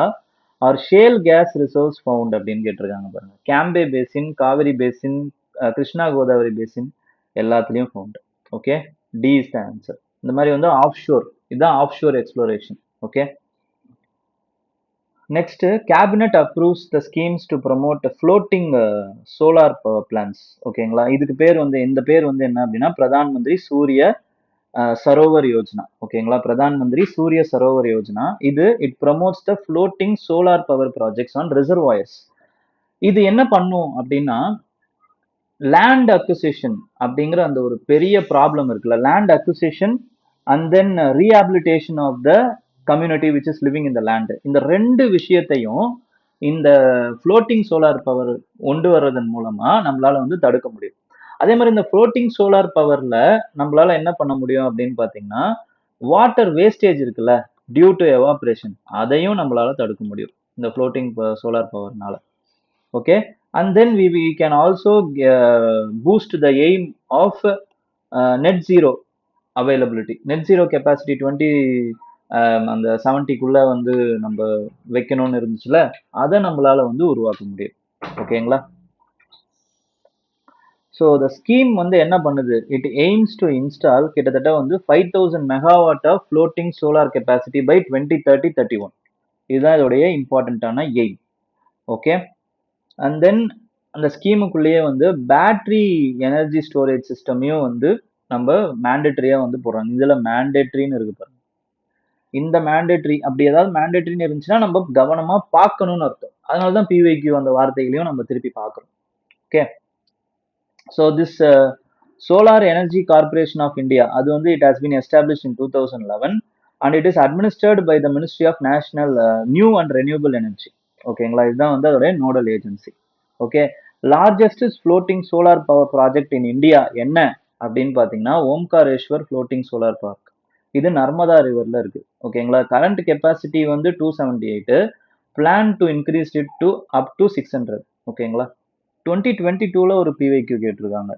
are shale gas resource found அப்படின்னு கேட்டிருக்காங்க பாருங்க. Cambay basin, Kaveri basin, Krishna Godavari basin, எல்லாத்துலயும் found. Okay, D is the answer. இந்த மாதிரி வந்து ஆஃப் ஷோர், இதுதான் off shore exploration. Okay, next, cabinet approves the schemes to promote floating solar power plans. ஓகேங்களா, இதுக்கு பேர் வந்து இந்த பேர் வந்து என்ன அப்படின்னா பிரதான் மந்திரி சூரிய சரோவர் யோஜனா. ஓகேங்களா, பிரதான் மந்திரி சூரிய சரோவர் யோஜனா. இது it promotes the floating solar power projects on reservoirs. இது என்ன பண்ணும் அப்படின்னா லேண்ட் அக்விசிஷன் அப்படிங்கிற அந்த ஒரு பெரிய ப்ராப்ளம் இருக்குல்ல, land acquisition and then rehabilitation of the community which is living in the land, இந்த ரெண்டு விஷயத்தையும் இந்த ஃப்ளோட்டிங் சோலார் பவர் கொண்டு வர்றதன் மூலமா நம்மளால வந்து தடுக்க முடியும். அதே மாதிரி இந்த ஃப்ளோட்டிங் சோலார் பவர்ல நம்மளால என்ன பண்ண முடியும் அப்படின்னு பாத்தீங்கன்னா வாட்டர் வேஸ்டேஜ் இருக்குல்ல, டியூ டு எவாபரேஷன், அதையும் நம்மளால தடுக்க முடியும் இந்த ஃப்ளோட்டிங் சோலார் பவர்னால. Okay, and then we can also boost the aim of net zero availability, net zero capacity 20 அந்த 70க்குள்ள வந்து நம்ம வைக்கணும்னு இருந்துச்சுல, அதை நம்மளால வந்து உருவாக்க முடியும். ஓகேங்களா, ஸோ the ஸ்கீம் வந்து என்ன பண்ணுது, இட் எய்ம்ஸ் டு இன்ஸ்டால் கிட்டத்தட்ட வந்து 5000 megawatt of floating solar capacity by 2030-31. இதுதான் இதோடைய இம்பார்ட்டன்டான எய்ம். ஓகே, அண்ட் தென் அந்த ஸ்கீமுக்குள்ளேயே வந்து பேட்டரி எனர்ஜி ஸ்டோரேஜ் சிஸ்டமையும் வந்து நம்ம மேண்டேட்டரியா வந்து போடுறாங்க. இதுல மேண்டேட்டரின்னு இருக்கு பாருங்க, இந்த மேண்டேட்டரி அப்படி ஏதாவது மேண்டேட்டரின்னு இருந்துச்சுன்னா நம்ம கவனமா பார்க்கணும்னு அர்த்தம். அதனாலதான் பிவைக்யூ அந்த வார்த்தைகளையும் நம்ம திருப்பி பார்க்கறோம். Okay, so this solar energy corporation of India, அது வந்து it has been established in 2011 and it is administered by the ministry of national new and renewable energy. ஓகேங்களா, இதுதான் வந்து அதோடைய nodal agency. Okay, largest floating solar power project in India என்ன அப்படின்னு பாத்தீங்கன்னா Omkareshwar floating solar park. இது நர்மதா ரிவர்ல இருக்கு. ஓகேங்களா, கரண்ட் கெப்பாசிட்டி வந்து 278, plan to increase it to up to 600. ஓகேங்களா, 2022ல ஒரு பிவைக்யூ கேட்டிருக்காங்க,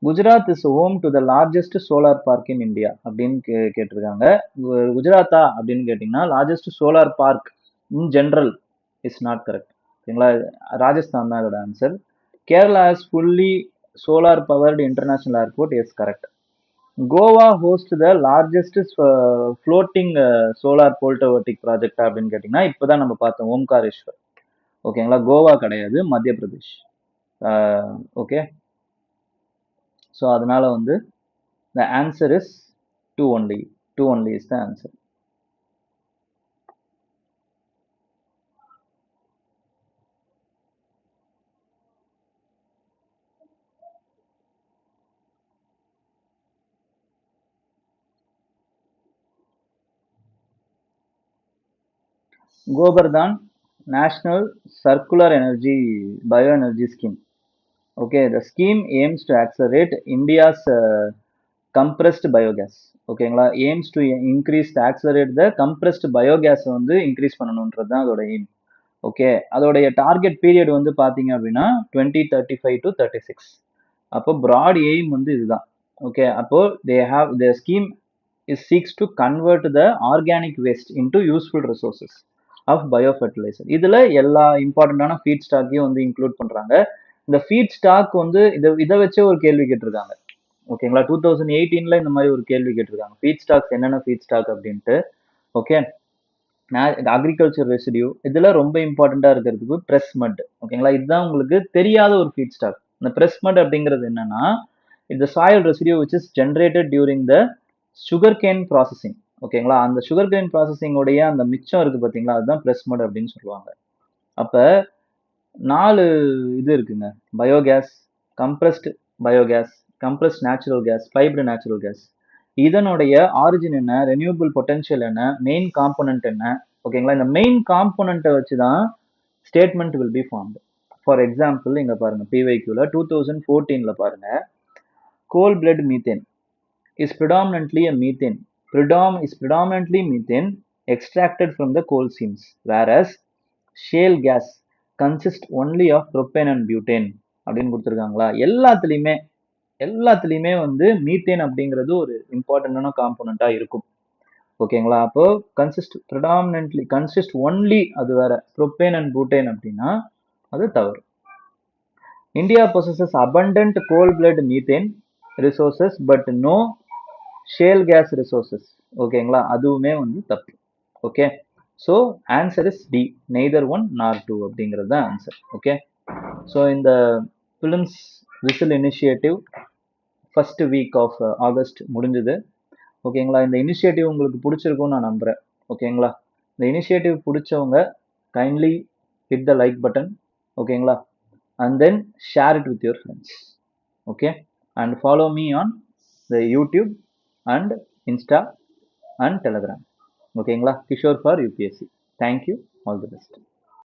Gujarat is home to the largest solar park in India அப்படின்னு கேட்டிருக்காங்க. குஜராத்தா அப்படின்னு கேட்டீங்கன்னா largest solar park in general is not correct. ஓகேங்களா, ராஜஸ்தான் தான் இதோட ஆன்சர். Kerala is fully solar powered international airport, yes correct. Goa host the largest floating solar photovoltaic project அப்படின்னு கேட்டீங்கன்னா இப்பதான் நம்ம பார்த்தோம் ஓம்காரேஸ்வர். ஓகேங்களா, கோவா கிடையாது, மத்திய பிரதேஷ். ஓகே, ஸோ அதனால வந்து the answer is 2 only. 2 only is the answer. Govardhan National Circular Energy Bioenergy Scheme. Okay, the scheme aims to accelerate India's compressed biogas. ஓகேங்களா, aims to increase accelerate the compressed biogas வந்து increase பண்ணணும்ன்றது தான் அதோட aim. Okay, அதோடைய target period வந்து பாத்தீங்க அப்படின்னா 2035 to 36. அப்போ broad aim வந்து இதுதான். ஓகே, அப்போ the scheme is seeks to convert the organic waste into useful resources of biofertilizer. இதுல எல்லா இம்பார்ட்டன்டான ஃபீட் ஸ்டாக்கையும் வந்து இன்க்ளூட் பண்றாங்க. இந்த ஃபீட் ஸ்டாக் வந்து இதை வச்சே ஒரு கேள்வி கேட்டிருக்காங்க. ஓகேங்களா, 2018ல இந்த மாதிரி ஒரு கேள்வி கேட்டிருக்காங்க, ஃபீட் ஸ்டாக்ஸ் என்னென்ன ஃபீட் ஸ்டாக் அப்படின்ட்டு. ஓகே, அக்ரிகல்ச்சர் ரெசிடியூ, இதுல ரொம்ப இம்பார்ட்டண்டா இருக்கிறதுக்கு பிரஸ் மட். ஓகேங்களா, இதுதான் உங்களுக்கு தெரியாத ஒரு ஃபீட் ஸ்டாக். இந்த பிரஸ் மட் அப்படிங்கிறது என்னன்னா இந்த soil residue which is generated during the sugar cane processing. ஓகேங்களா, அந்த சுகர் கேன் ப்ராசஸிங் உடைய அந்த மிச்சம் இருக்கு பாத்தீங்களா, அதுதான் பிரஸ் மட் அப்படின்னு சொல்லுவாங்க. அப்ப 4 இது இருக்குங்க, biogas, compressed biogas, compressed natural gas, piped natural gas. இதனுடைய ஆரிஜின் என்ன, ரெனியூபிள் பொட்டன்ஷியல் என்ன, மெயின் காம்பனன்ட் என்ன, ஓகேங்களா? இந்த மெயின் காம்போனண்ட்டை வச்சு தான் statement will be formed. For example இங்க பாருங்க பிவைக்யூல 2014ல பாருங்க coal blood methane is predominantly a methane is predominantly methane extracted from the coal seams, whereas shale gas consists only of propane and butane அப்படின்னு கொடுத்துருக்காங்களா? எல்லாத்துலயுமே வந்து methane அப்படிங்கிறது ஒரு இம்பார்ட்டன்டான காம்போனண்டா இருக்கும். ஓகேங்களா? அப்போ கன்சிஸ்ட் ஒன்லி அது வேற, ப்ரொப்பேன் அண்ட் பூட்டேன் அப்படின்னா அது தவறு. India possesses abundant coal blood methane resources but no shale gas resources. ஓகேங்களா? அதுவுமே வந்து தப்பு. Okay, so answer is D, neither one nor two அப்படிங்கிறது தான் ஆன்சர். ஓகே, ஸோ இந்த prelims whistle initiative first week of August முடிஞ்சது. ஓகேங்களா? இந்த இனிஷியேட்டிவ் உங்களுக்கு பிடிச்சிருக்கும்னு நான் நம்புறேன். ஓகேங்களா? இந்த இனிஷியேட்டிவ் பிடிச்சவங்க kindly hit the like button. ஓகேங்களா? And then share it with your friends. Okay, and follow me on the YouTube and Insta and Telegram. ஓகேங்களா? Kishore for UPSC. Thank you, all the best.